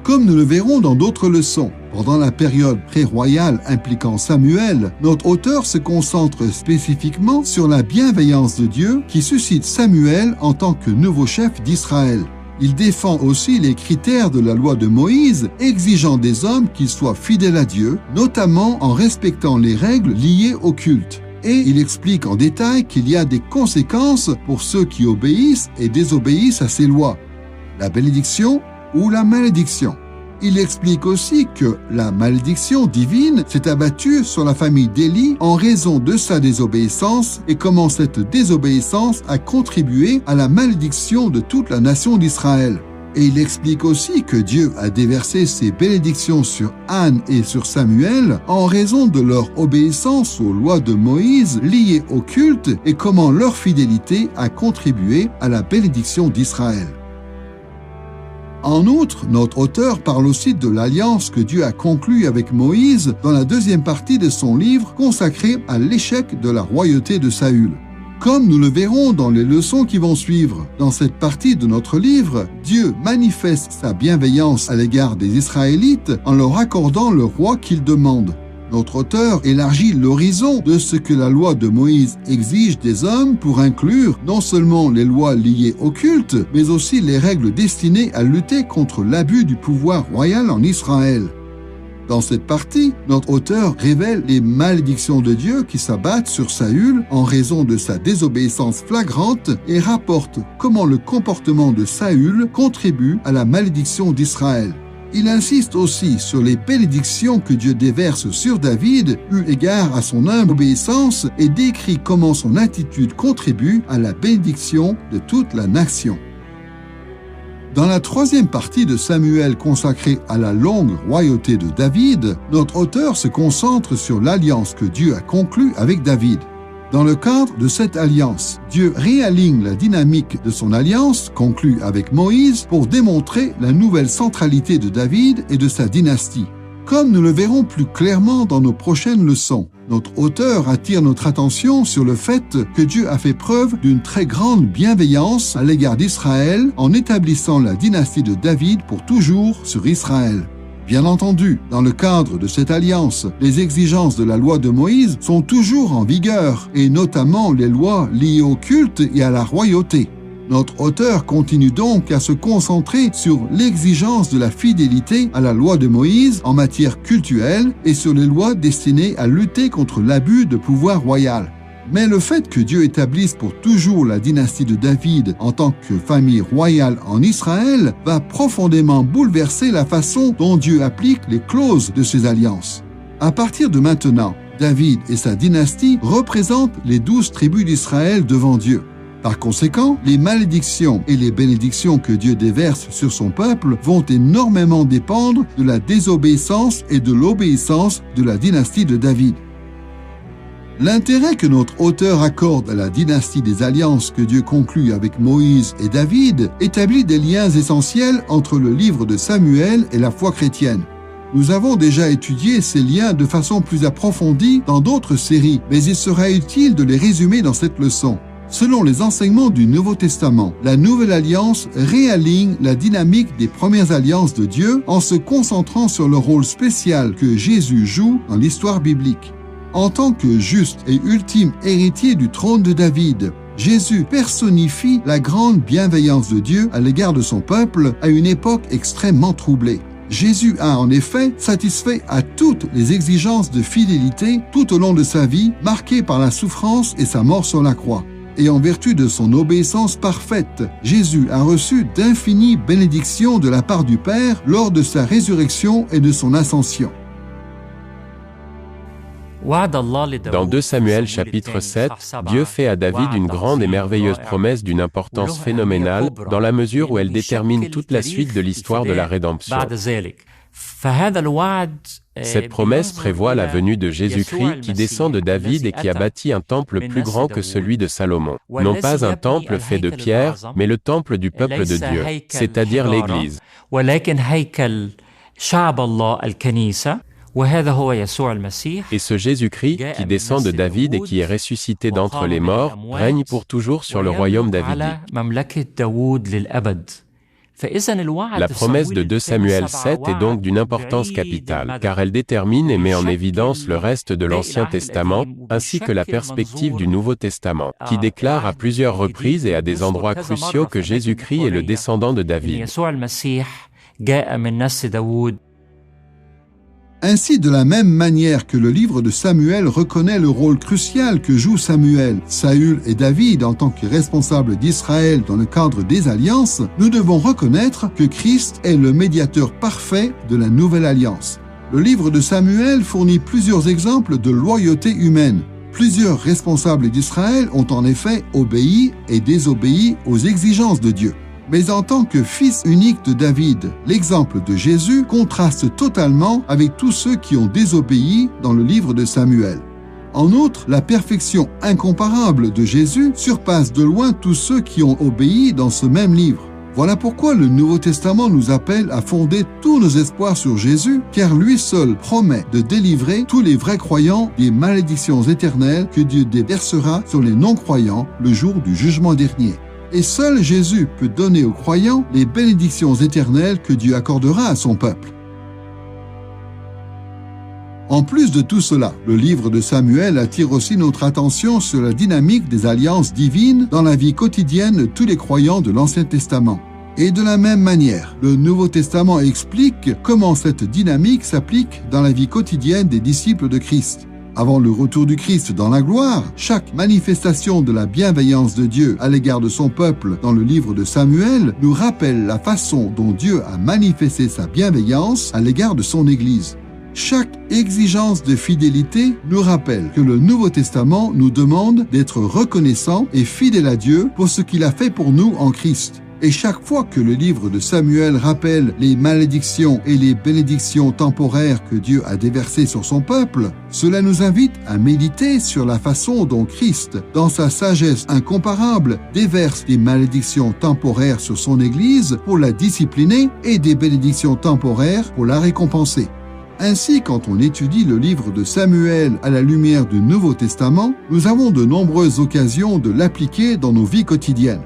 Comme nous le verrons dans d'autres leçons, pendant la période pré-royale impliquant Samuel, notre auteur se concentre spécifiquement sur la bienveillance de Dieu qui suscite Samuel en tant que nouveau chef d'Israël. Il défend aussi les critères de la loi de Moïse, exigeant des hommes qu'ils soient fidèles à Dieu, notamment en respectant les règles liées au culte. Et il explique en détail qu'il y a des conséquences pour ceux qui obéissent et désobéissent à ces lois. La bénédiction ou la malédiction. Il explique aussi que la malédiction divine s'est abattue sur la famille d'Élie en raison de sa désobéissance et comment cette désobéissance a contribué à la malédiction de toute la nation d'Israël. Et il explique aussi que Dieu a déversé ses bénédictions sur Anne et sur Samuel en raison de leur obéissance aux lois de Moïse liées au culte et comment leur fidélité a contribué à la bénédiction d'Israël. En outre, notre auteur parle aussi de l'alliance que Dieu a conclue avec Moïse dans la deuxième partie de son livre consacré à l'échec de la royauté de Saül. Comme nous le verrons dans les leçons qui vont suivre, dans cette partie de notre livre, Dieu manifeste sa bienveillance à l'égard des Israélites en leur accordant le roi qu'ils demandent. Notre auteur élargit l'horizon de ce que la loi de Moïse exige des hommes pour inclure non seulement les lois liées au culte, mais aussi les règles destinées à lutter contre l'abus du pouvoir royal en Israël. Dans cette partie, notre auteur révèle les malédictions de Dieu qui s'abattent sur Saül en raison de sa désobéissance flagrante et rapporte comment le comportement de Saül contribue à la malédiction d'Israël. Il insiste aussi sur les bénédictions que Dieu déverse sur David, eu égard à son humble obéissance, et décrit comment son attitude contribue à la bénédiction de toute la nation. Dans la troisième partie de Samuel consacrée à la longue royauté de David, notre auteur se concentre sur l'alliance que Dieu a conclue avec David. Dans le cadre de cette alliance, Dieu réaligne la dynamique de son alliance conclue avec Moïse pour démontrer la nouvelle centralité de David et de sa dynastie. Comme nous le verrons plus clairement dans nos prochaines leçons, notre auteur attire notre attention sur le fait que Dieu a fait preuve d'une très grande bienveillance à l'égard d'Israël en établissant la dynastie de David pour toujours sur Israël. Bien entendu, dans le cadre de cette alliance, les exigences de la loi de Moïse sont toujours en vigueur, et notamment les lois liées au culte et à la royauté. Notre auteur continue donc à se concentrer sur l'exigence de la fidélité à la loi de Moïse en matière cultuelle et sur les lois destinées à lutter contre l'abus de pouvoir royal. Mais le fait que Dieu établisse pour toujours la dynastie de David en tant que famille royale en Israël va profondément bouleverser la façon dont Dieu applique les clauses de ses alliances. À partir de maintenant, David et sa dynastie représentent les 12 tribus d'Israël devant Dieu. Par conséquent, les malédictions et les bénédictions que Dieu déverse sur son peuple vont énormément dépendre de la désobéissance et de l'obéissance de la dynastie de David. L'intérêt que notre auteur accorde à la dynastie des alliances que Dieu conclut avec Moïse et David établit des liens essentiels entre le livre de Samuel et la foi chrétienne. Nous avons déjà étudié ces liens de façon plus approfondie dans d'autres séries, mais il sera utile de les résumer dans cette leçon. Selon les enseignements du Nouveau Testament, la Nouvelle Alliance réaligne la dynamique des premières alliances de Dieu en se concentrant sur le rôle spécial que Jésus joue dans l'histoire biblique. En tant que juste et ultime héritier du trône de David, Jésus personnifie la grande bienveillance de Dieu à l'égard de son peuple à une époque extrêmement troublée. Jésus a en effet satisfait à toutes les exigences de fidélité tout au long de sa vie, marquée par la souffrance et sa mort sur la croix. Et en vertu de son obéissance parfaite, Jésus a reçu d'infinies bénédictions de la part du Père lors de sa résurrection et de son ascension. Dans 2 Samuel chapitre 7, Dieu fait à David une grande et merveilleuse promesse d'une importance phénoménale dans la mesure où elle détermine toute la suite de l'histoire de la rédemption. Cette promesse prévoit la venue de Jésus-Christ qui descend de David et qui a bâti un temple plus grand que celui de Salomon. Non pas un temple fait de pierre, mais le temple du peuple de Dieu, c'est-à-dire l'Église. Et ce Jésus-Christ, qui descend de David et qui est ressuscité d'entre les morts, règne pour toujours sur le royaume davidique. La promesse de 2 Samuel 7 est donc d'une importance capitale, car elle détermine et met en évidence le reste de l'Ancien Testament, ainsi que la perspective du Nouveau Testament, qui déclare à plusieurs reprises et à des endroits cruciaux que Jésus-Christ est le descendant de David. Ainsi, de la même manière que le livre de Samuel reconnaît le rôle crucial que jouent Samuel, Saül et David en tant que responsables d'Israël dans le cadre des alliances, nous devons reconnaître que Christ est le médiateur parfait de la nouvelle alliance. Le livre de Samuel fournit plusieurs exemples de loyauté humaine. Plusieurs responsables d'Israël ont en effet obéi et désobéi aux exigences de Dieu. Mais en tant que fils unique de David, l'exemple de Jésus contraste totalement avec tous ceux qui ont désobéi dans le livre de Samuel. En outre, la perfection incomparable de Jésus surpasse de loin tous ceux qui ont obéi dans ce même livre. Voilà pourquoi le Nouveau Testament nous appelle à fonder tous nos espoirs sur Jésus, car lui seul promet de délivrer tous les vrais croyants des malédictions éternelles que Dieu déversera sur les non-croyants le jour du jugement dernier. Et seul Jésus peut donner aux croyants les bénédictions éternelles que Dieu accordera à son peuple. En plus de tout cela, le livre de Samuel attire aussi notre attention sur la dynamique des alliances divines dans la vie quotidienne de tous les croyants de l'Ancien Testament. Et de la même manière, le Nouveau Testament explique comment cette dynamique s'applique dans la vie quotidienne des disciples de Christ. Avant le retour du Christ dans la gloire, chaque manifestation de la bienveillance de Dieu à l'égard de son peuple dans le livre de Samuel nous rappelle la façon dont Dieu a manifesté sa bienveillance à l'égard de son Église. Chaque exigence de fidélité nous rappelle que le Nouveau Testament nous demande d'être reconnaissants et fidèles à Dieu pour ce qu'il a fait pour nous en Christ. Et chaque fois que le livre de Samuel rappelle les malédictions et les bénédictions temporaires que Dieu a déversées sur son peuple, cela nous invite à méditer sur la façon dont Christ, dans sa sagesse incomparable, déverse des malédictions temporaires sur son Église pour la discipliner et des bénédictions temporaires pour la récompenser. Ainsi, quand on étudie le livre de Samuel à la lumière du Nouveau Testament, nous avons de nombreuses occasions de l'appliquer dans nos vies quotidiennes.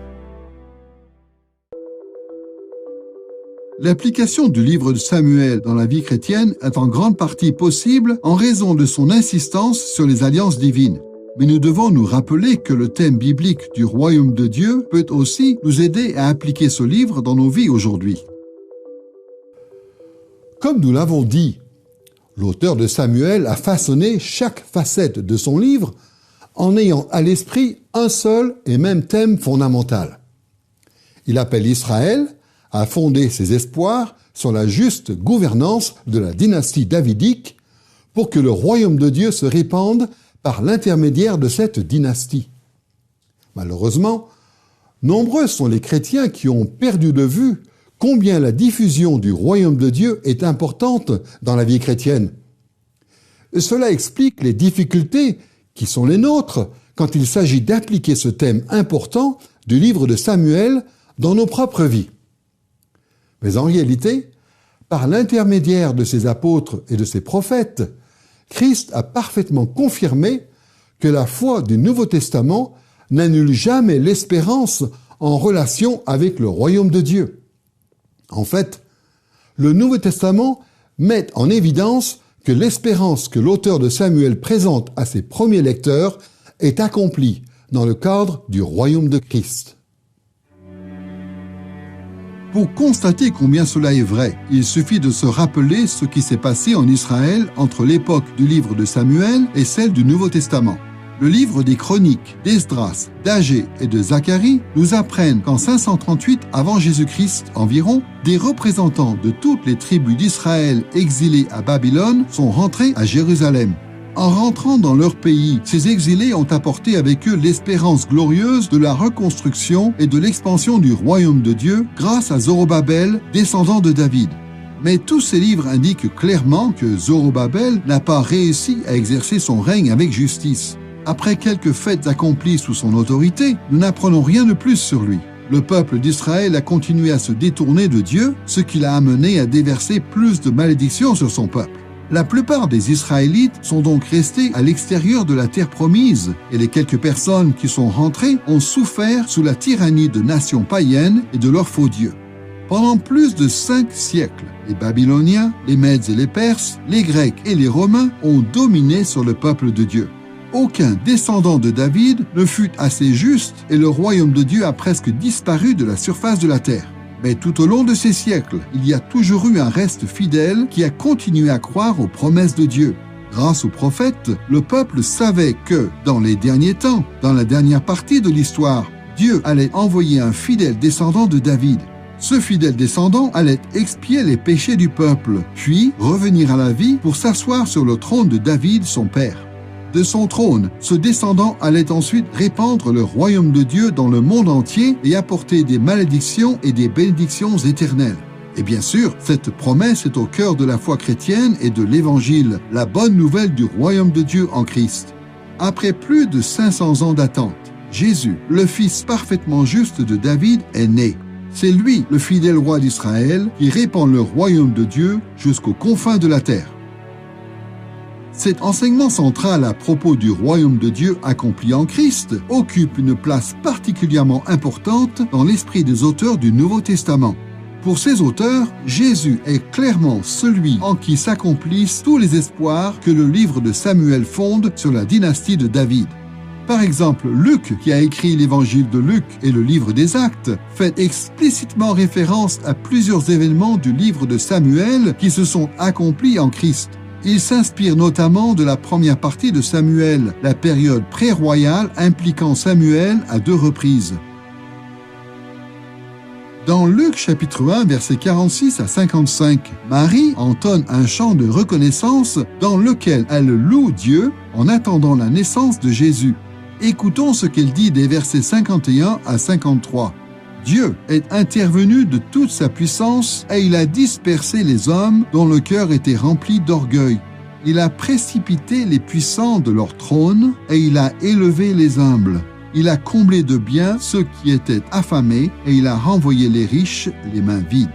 L'application du livre de Samuel dans la vie chrétienne est en grande partie possible en raison de son insistance sur les alliances divines. Mais nous devons nous rappeler que le thème biblique du royaume de Dieu peut aussi nous aider à appliquer ce livre dans nos vies aujourd'hui. Comme nous l'avons dit, l'auteur de Samuel a façonné chaque facette de son livre en ayant à l'esprit un seul et même thème fondamental. Il appelle Israël à fonder ses espoirs sur la juste gouvernance de la dynastie davidique pour que le royaume de Dieu se répande par l'intermédiaire de cette dynastie. Malheureusement, nombreux sont les chrétiens qui ont perdu de vue combien la diffusion du royaume de Dieu est importante dans la vie chrétienne. Et cela explique les difficultés qui sont les nôtres quand il s'agit d'appliquer ce thème important du livre de Samuel dans nos propres vies. Mais en réalité, par l'intermédiaire de ses apôtres et de ses prophètes, Christ a parfaitement confirmé que la foi du Nouveau Testament n'annule jamais l'espérance en relation avec le royaume de Dieu. En fait, le Nouveau Testament met en évidence que l'espérance que l'auteur de Samuel présente à ses premiers lecteurs est accomplie dans le cadre du royaume de Christ. Pour constater combien cela est vrai, il suffit de se rappeler ce qui s'est passé en Israël entre l'époque du livre de Samuel et celle du Nouveau Testament. Le livre des Chroniques, d'Esdras, d'Agé et de Zacharie nous apprennent qu'en 538 avant Jésus-Christ environ, des représentants de toutes les tribus d'Israël exilés à Babylone sont rentrés à Jérusalem. En rentrant dans leur pays, ces exilés ont apporté avec eux l'espérance glorieuse de la reconstruction et de l'expansion du royaume de Dieu grâce à Zorobabel, descendant de David. Mais tous ces livres indiquent clairement que Zorobabel n'a pas réussi à exercer son règne avec justice. Après quelques fêtes accomplies sous son autorité, nous n'apprenons rien de plus sur lui. Le peuple d'Israël a continué à se détourner de Dieu, ce qui l'a amené à déverser plus de malédictions sur son peuple. La plupart des Israélites sont donc restés à l'extérieur de la terre promise, et les quelques personnes qui sont rentrées ont souffert sous la tyrannie de nations païennes et de leurs faux dieux. Pendant plus de 5 siècles, les Babyloniens, les Mèdes et les Perses, les Grecs et les Romains ont dominé sur le peuple de Dieu. Aucun descendant de David ne fut assez juste et le royaume de Dieu a presque disparu de la surface de la terre. Mais tout au long de ces siècles, il y a toujours eu un reste fidèle qui a continué à croire aux promesses de Dieu. Grâce aux prophètes, le peuple savait que, dans les derniers temps, dans la dernière partie de l'histoire, Dieu allait envoyer un fidèle descendant de David. Ce fidèle descendant allait expier les péchés du peuple, puis revenir à la vie pour s'asseoir sur le trône de David, son père. De son trône, ce descendant allait ensuite répandre le royaume de Dieu dans le monde entier et apporter des malédictions et des bénédictions éternelles. Et bien sûr, cette promesse est au cœur de la foi chrétienne et de l'Évangile, la bonne nouvelle du royaume de Dieu en Christ. Après plus de 500 ans d'attente, Jésus, le Fils parfaitement juste de David, est né. C'est lui, le fidèle roi d'Israël, qui répand le royaume de Dieu jusqu'aux confins de la terre. Cet enseignement central à propos du royaume de Dieu accompli en Christ occupe une place particulièrement importante dans l'esprit des auteurs du Nouveau Testament. Pour ces auteurs, Jésus est clairement celui en qui s'accomplissent tous les espoirs que le livre de Samuel fonde sur la dynastie de David. Par exemple, Luc, qui a écrit l'évangile de Luc et le livre des Actes, fait explicitement référence à plusieurs événements du livre de Samuel qui se sont accomplis en Christ. Il s'inspire notamment de la première partie de Samuel, la période pré-royale impliquant Samuel à 2 reprises. Dans Luc chapitre 1, versets 46 à 55, Marie entonne un chant de reconnaissance dans lequel elle loue Dieu en attendant la naissance de Jésus. Écoutons ce qu'elle dit des versets 51 à 53. Dieu est intervenu de toute sa puissance et il a dispersé les hommes dont le cœur était rempli d'orgueil. Il a précipité les puissants de leur trône et il a élevé les humbles. Il a comblé de biens ceux qui étaient affamés et il a renvoyé les riches les mains vides.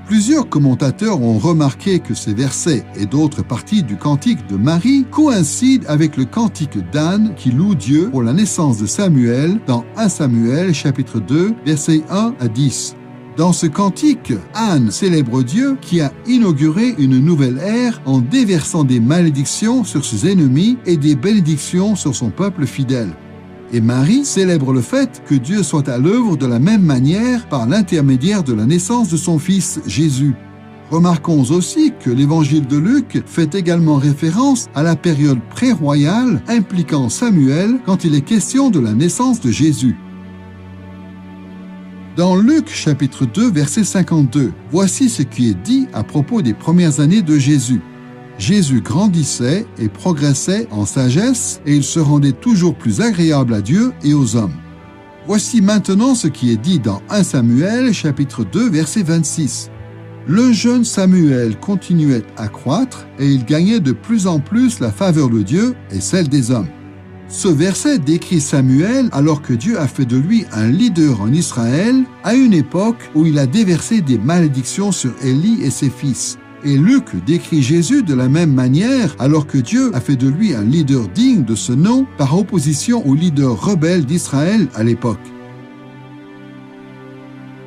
Plusieurs commentateurs ont remarqué que ces versets et d'autres parties du cantique de Marie coïncident avec le cantique d'Anne qui loue Dieu pour la naissance de Samuel dans 1 Samuel chapitre 2 versets 1 à 10. Dans ce cantique, Anne célèbre Dieu qui a inauguré une nouvelle ère en déversant des malédictions sur ses ennemis et des bénédictions sur son peuple fidèle. Et Marie célèbre le fait que Dieu soit à l'œuvre de la même manière par l'intermédiaire de la naissance de son Fils Jésus. Remarquons aussi que l'évangile de Luc fait également référence à la période pré-royale impliquant Samuel quand il est question de la naissance de Jésus. Dans Luc chapitre 2 verset 52, voici ce qui est dit à propos des premières années de Jésus. Jésus grandissait et progressait en sagesse et il se rendait toujours plus agréable à Dieu et aux hommes. Voici maintenant ce qui est dit dans 1 Samuel chapitre 2 verset 26. Le jeune Samuel continuait à croître et il gagnait de plus en plus la faveur de Dieu et celle des hommes. Ce verset décrit Samuel alors que Dieu a fait de lui un leader en Israël à une époque où il a déversé des malédictions sur Élie et ses fils. Et Luc décrit Jésus de la même manière alors que Dieu a fait de lui un leader digne de ce nom par opposition aux leaders rebelles d'Israël à l'époque.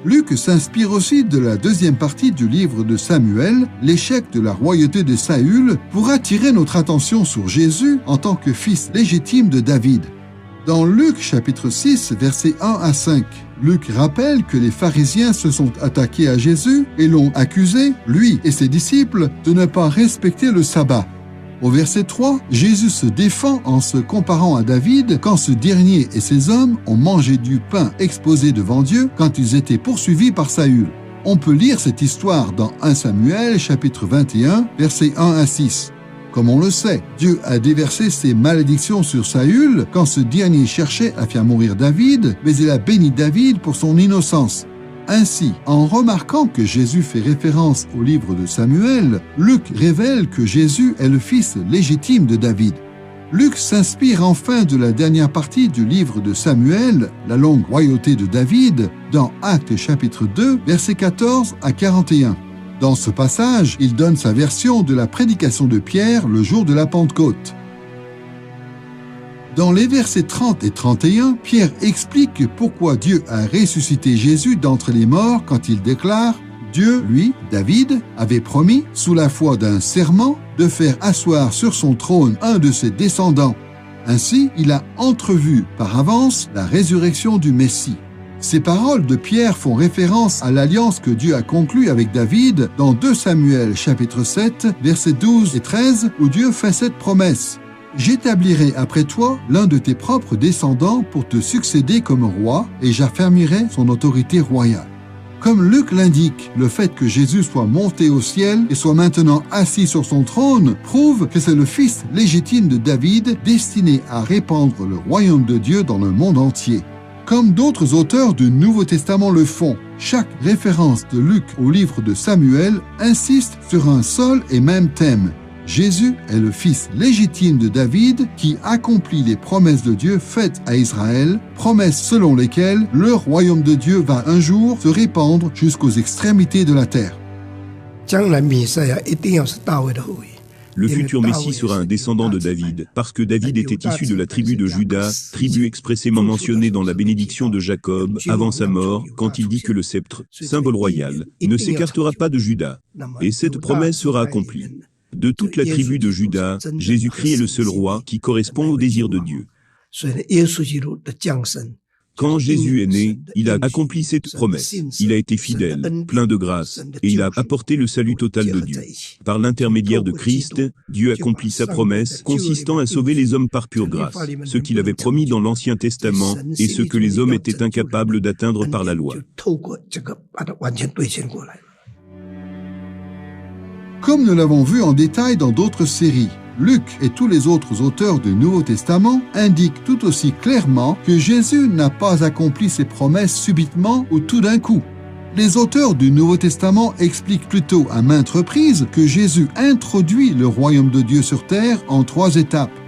Luc s'inspire aussi de la deuxième partie du livre de Samuel, l'échec de la royauté de Saül, pour attirer notre attention sur Jésus en tant que fils légitime de David. Dans Luc chapitre 6, versets 1 à 5, Luc rappelle que les pharisiens se sont attaqués à Jésus et l'ont accusé, lui et ses disciples, de ne pas respecter le sabbat. Au verset 3, Jésus se défend en se comparant à David quand ce dernier et ses hommes ont mangé du pain exposé devant Dieu quand ils étaient poursuivis par Saül. On peut lire cette histoire dans 1 Samuel chapitre 21, versets 1 à 6. Comme on le sait, Dieu a déversé ses malédictions sur Saül quand ce dernier cherchait à faire mourir David, mais il a béni David pour son innocence. Ainsi, en remarquant que Jésus fait référence au livre de Samuel, Luc révèle que Jésus est le fils légitime de David. Luc s'inspire enfin de la dernière partie du livre de Samuel, la longue royauté de David, dans Actes chapitre 2, versets 14 à 41. Dans ce passage, il donne sa version de la prédication de Pierre le jour de la Pentecôte. Dans les versets 30 et 31, Pierre explique pourquoi Dieu a ressuscité Jésus d'entre les morts quand il déclare « Dieu, lui, David, avait promis, sous la foi d'un serment, de faire asseoir sur son trône un de ses descendants. Ainsi, il a entrevu par avance la résurrection du Messie. » Ces paroles de Pierre font référence à l'alliance que Dieu a conclue avec David dans 2 Samuel chapitre 7, versets 12 et 13, où Dieu fait cette promesse. « J'établirai après toi l'un de tes propres descendants pour te succéder comme roi, et j'affermirai son autorité royale. » Comme Luc l'indique, le fait que Jésus soit monté au ciel et soit maintenant assis sur son trône prouve que c'est le fils légitime de David destiné à répandre le royaume de Dieu dans le monde entier. Comme d'autres auteurs du Nouveau Testament le font, chaque référence de Luc au livre de Samuel insiste sur un seul et même thème. Jésus est le fils légitime de David qui accomplit les promesses de Dieu faites à Israël, promesses selon lesquelles le royaume de Dieu va un jour se répandre jusqu'aux extrémités de la terre. Le futur Messie sera un descendant de David, parce que David était issu de la tribu de Juda, tribu expressément mentionnée dans la bénédiction de Jacob avant sa mort, quand il dit que le sceptre, symbole royal, ne s'écartera pas de Juda. Et cette promesse sera accomplie. De toute la tribu de Juda, Jésus-Christ est le seul roi qui correspond au désir de Dieu. Quand Jésus est né, il a accompli cette promesse. Il a été fidèle, plein de grâce, et il a apporté le salut total de Dieu. Par l'intermédiaire de Christ, Dieu accomplit sa promesse consistant à sauver les hommes par pure grâce, ce qu'il avait promis dans l'Ancien Testament et ce que les hommes étaient incapables d'atteindre par la loi. Comme nous l'avons vu en détail dans d'autres séries, Luc et tous les autres auteurs du Nouveau Testament indiquent tout aussi clairement que Jésus n'a pas accompli ses promesses subitement ou tout d'un coup. Les auteurs du Nouveau Testament expliquent plutôt à maintes reprises que Jésus introduit le royaume de Dieu sur terre en 3 étapes.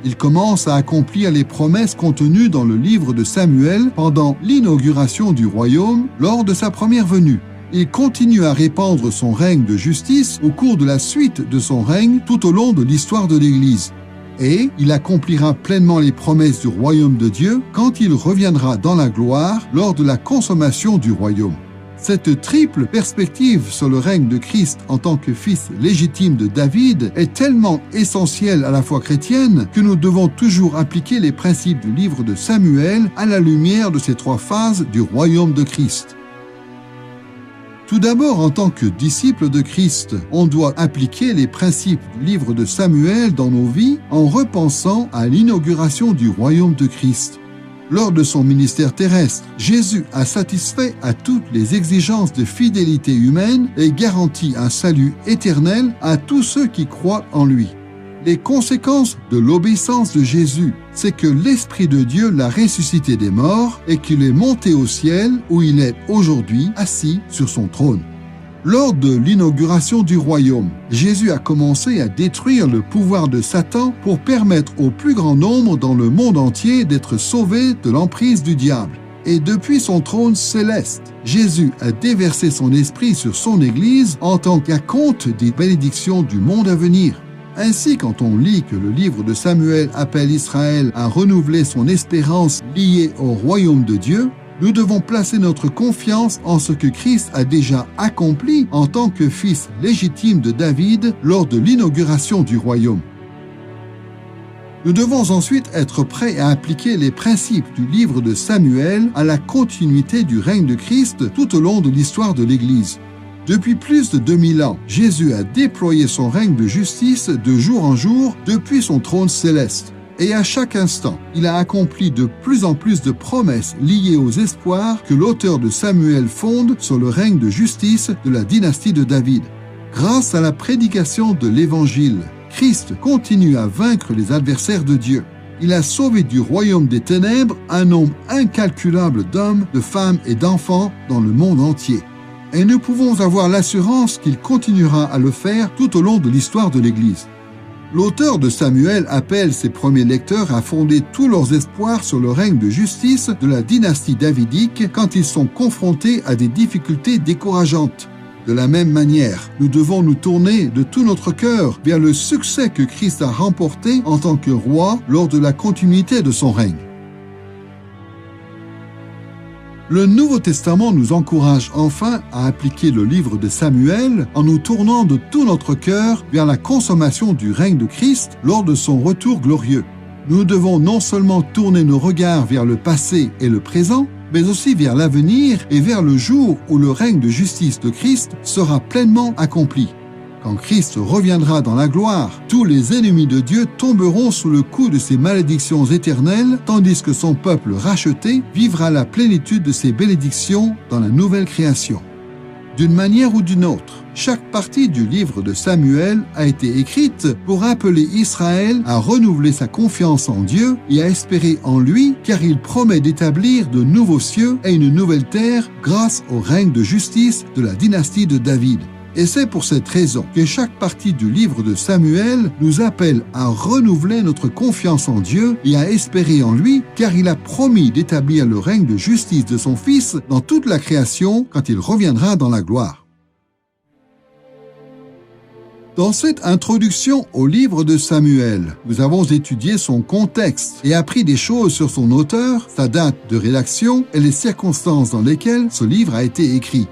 Il commence à accomplir les promesses contenues dans le livre de Samuel pendant l'inauguration du royaume lors de sa première venue. Il continue à répandre son règne de justice au cours de la suite de son règne tout au long de l'histoire de l'Église. Et il accomplira pleinement les promesses du royaume de Dieu quand il reviendra dans la gloire lors de la consommation du royaume. Cette triple perspective sur le règne de Christ en tant que fils légitime de David est tellement essentielle à la foi chrétienne que nous devons toujours appliquer les principes du livre de Samuel à la lumière de ces 3 phases du royaume de Christ. Tout d'abord, en tant que disciples de Christ, on doit appliquer les principes du livre de Samuel dans nos vies en repensant à l'inauguration du royaume de Christ. Lors de son ministère terrestre, Jésus a satisfait à toutes les exigences de fidélité humaine et garanti un salut éternel à tous ceux qui croient en lui. Les conséquences de l'obéissance de Jésus, c'est que l'Esprit de Dieu l'a ressuscité des morts et qu'il est monté au ciel où il est aujourd'hui assis sur son trône. Lors de l'inauguration du royaume, Jésus a commencé à détruire le pouvoir de Satan pour permettre au plus grand nombre dans le monde entier d'être sauvés de l'emprise du diable. Et depuis son trône céleste, Jésus a déversé son esprit sur son Église en tant qu'acompte des bénédictions du monde à venir. Ainsi, quand on lit que le livre de Samuel appelle Israël à renouveler son espérance liée au royaume de Dieu, nous devons placer notre confiance en ce que Christ a déjà accompli en tant que fils légitime de David lors de l'inauguration du royaume. Nous devons ensuite être prêts à appliquer les principes du livre de Samuel à la continuité du règne de Christ tout au long de l'histoire de l'Église. Depuis plus de 2000 ans, Jésus a déployé son règne de justice de jour en jour depuis son trône céleste. Et à chaque instant, il a accompli de plus en plus de promesses liées aux espoirs que l'auteur de Samuel fonde sur le règne de justice de la dynastie de David. Grâce à la prédication de l'Évangile, Christ continue à vaincre les adversaires de Dieu. Il a sauvé du royaume des ténèbres un nombre incalculable d'hommes, de femmes et d'enfants dans le monde entier. Et nous pouvons avoir l'assurance qu'il continuera à le faire tout au long de l'histoire de l'Église. L'auteur de Samuel appelle ses premiers lecteurs à fonder tous leurs espoirs sur le règne de justice de la dynastie davidique quand ils sont confrontés à des difficultés décourageantes. De la même manière, nous devons nous tourner de tout notre cœur vers le succès que Christ a remporté en tant que roi lors de la continuité de son règne. Le Nouveau Testament nous encourage enfin à appliquer le livre de Samuel en nous tournant de tout notre cœur vers la consommation du règne de Christ lors de son retour glorieux. Nous devons non seulement tourner nos regards vers le passé et le présent, mais aussi vers l'avenir et vers le jour où le règne de justice de Christ sera pleinement accompli. Quand Christ reviendra dans la gloire, tous les ennemis de Dieu tomberont sous le coup de ses malédictions éternelles, tandis que son peuple racheté vivra la plénitude de ses bénédictions dans la nouvelle création. D'une manière ou d'une autre, chaque partie du livre de Samuel a été écrite pour appeler Israël à renouveler sa confiance en Dieu et à espérer en lui, car il promet d'établir de nouveaux cieux et une nouvelle terre grâce au règne de justice de la dynastie de David. Et c'est pour cette raison que chaque partie du livre de Samuel nous appelle à renouveler notre confiance en Dieu et à espérer en lui, car il a promis d'établir le règne de justice de son Fils dans toute la création quand il reviendra dans la gloire. Dans cette introduction au livre de Samuel, nous avons étudié son contexte et appris des choses sur son auteur, sa date de rédaction et les circonstances dans lesquelles ce livre a été écrit.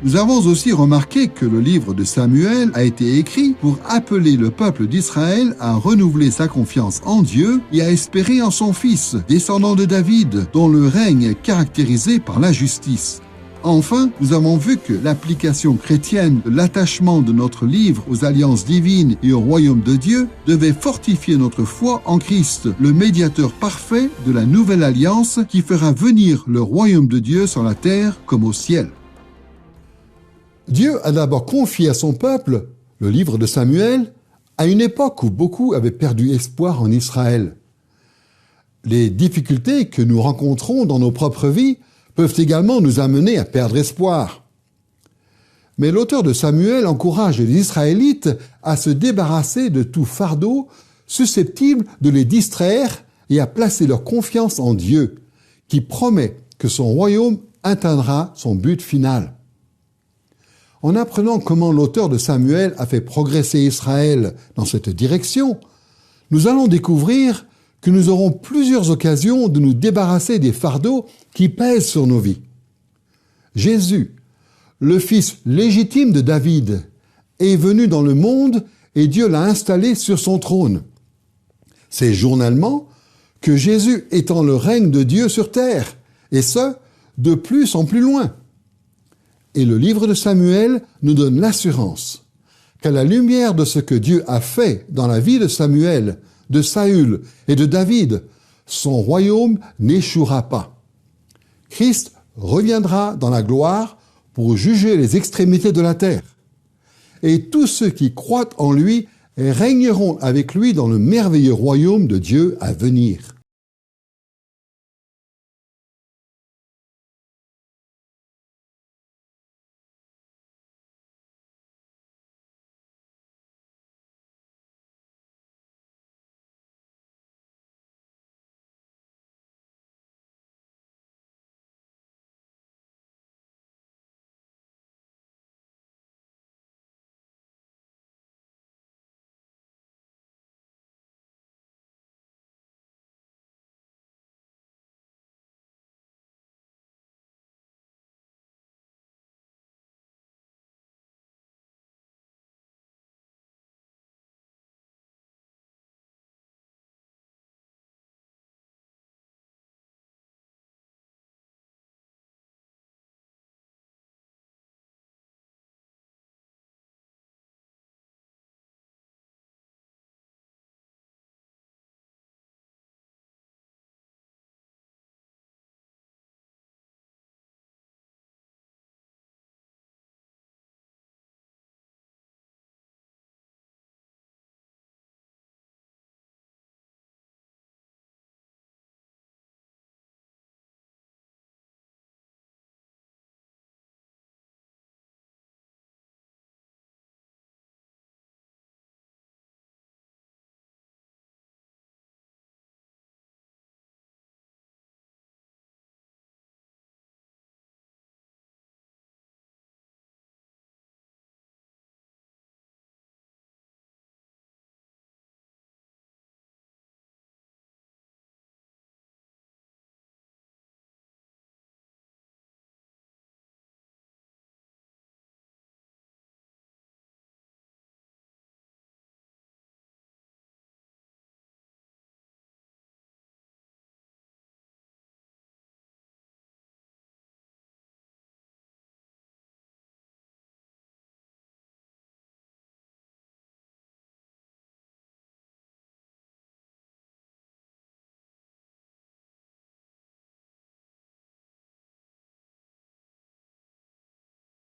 Nous avons aussi remarqué que le livre de Samuel a été écrit pour appeler le peuple d'Israël à renouveler sa confiance en Dieu et à espérer en son Fils, descendant de David, dont le règne est caractérisé par la justice. Enfin, nous avons vu que l'application chrétienne de l'attachement de notre livre aux alliances divines et au royaume de Dieu devait fortifier notre foi en Christ, le médiateur parfait de la nouvelle alliance qui fera venir le royaume de Dieu sur la terre comme au ciel. Dieu a d'abord confié à son peuple, le livre de Samuel, à une époque où beaucoup avaient perdu espoir en Israël. Les difficultés que nous rencontrons dans nos propres vies peuvent également nous amener à perdre espoir. Mais l'auteur de Samuel encourage les Israélites à se débarrasser de tout fardeau susceptible de les distraire et à placer leur confiance en Dieu, qui promet que son royaume atteindra son but final. En apprenant comment l'auteur de Samuel a fait progresser Israël dans cette direction, nous allons découvrir que nous aurons plusieurs occasions de nous débarrasser des fardeaux qui pèsent sur nos vies. Jésus, le fils légitime de David, est venu dans le monde et Dieu l'a installé sur son trône. C'est journellement que Jésus étend le règne de Dieu sur terre, et ce, de plus en plus loin. Et le livre de Samuel nous donne l'assurance qu'à la lumière de ce que Dieu a fait dans la vie de Samuel, de Saül et de David, son royaume n'échouera pas. Christ reviendra dans la gloire pour juger les extrémités de la terre. Et tous ceux qui croient en lui régneront avec lui dans le merveilleux royaume de Dieu à venir.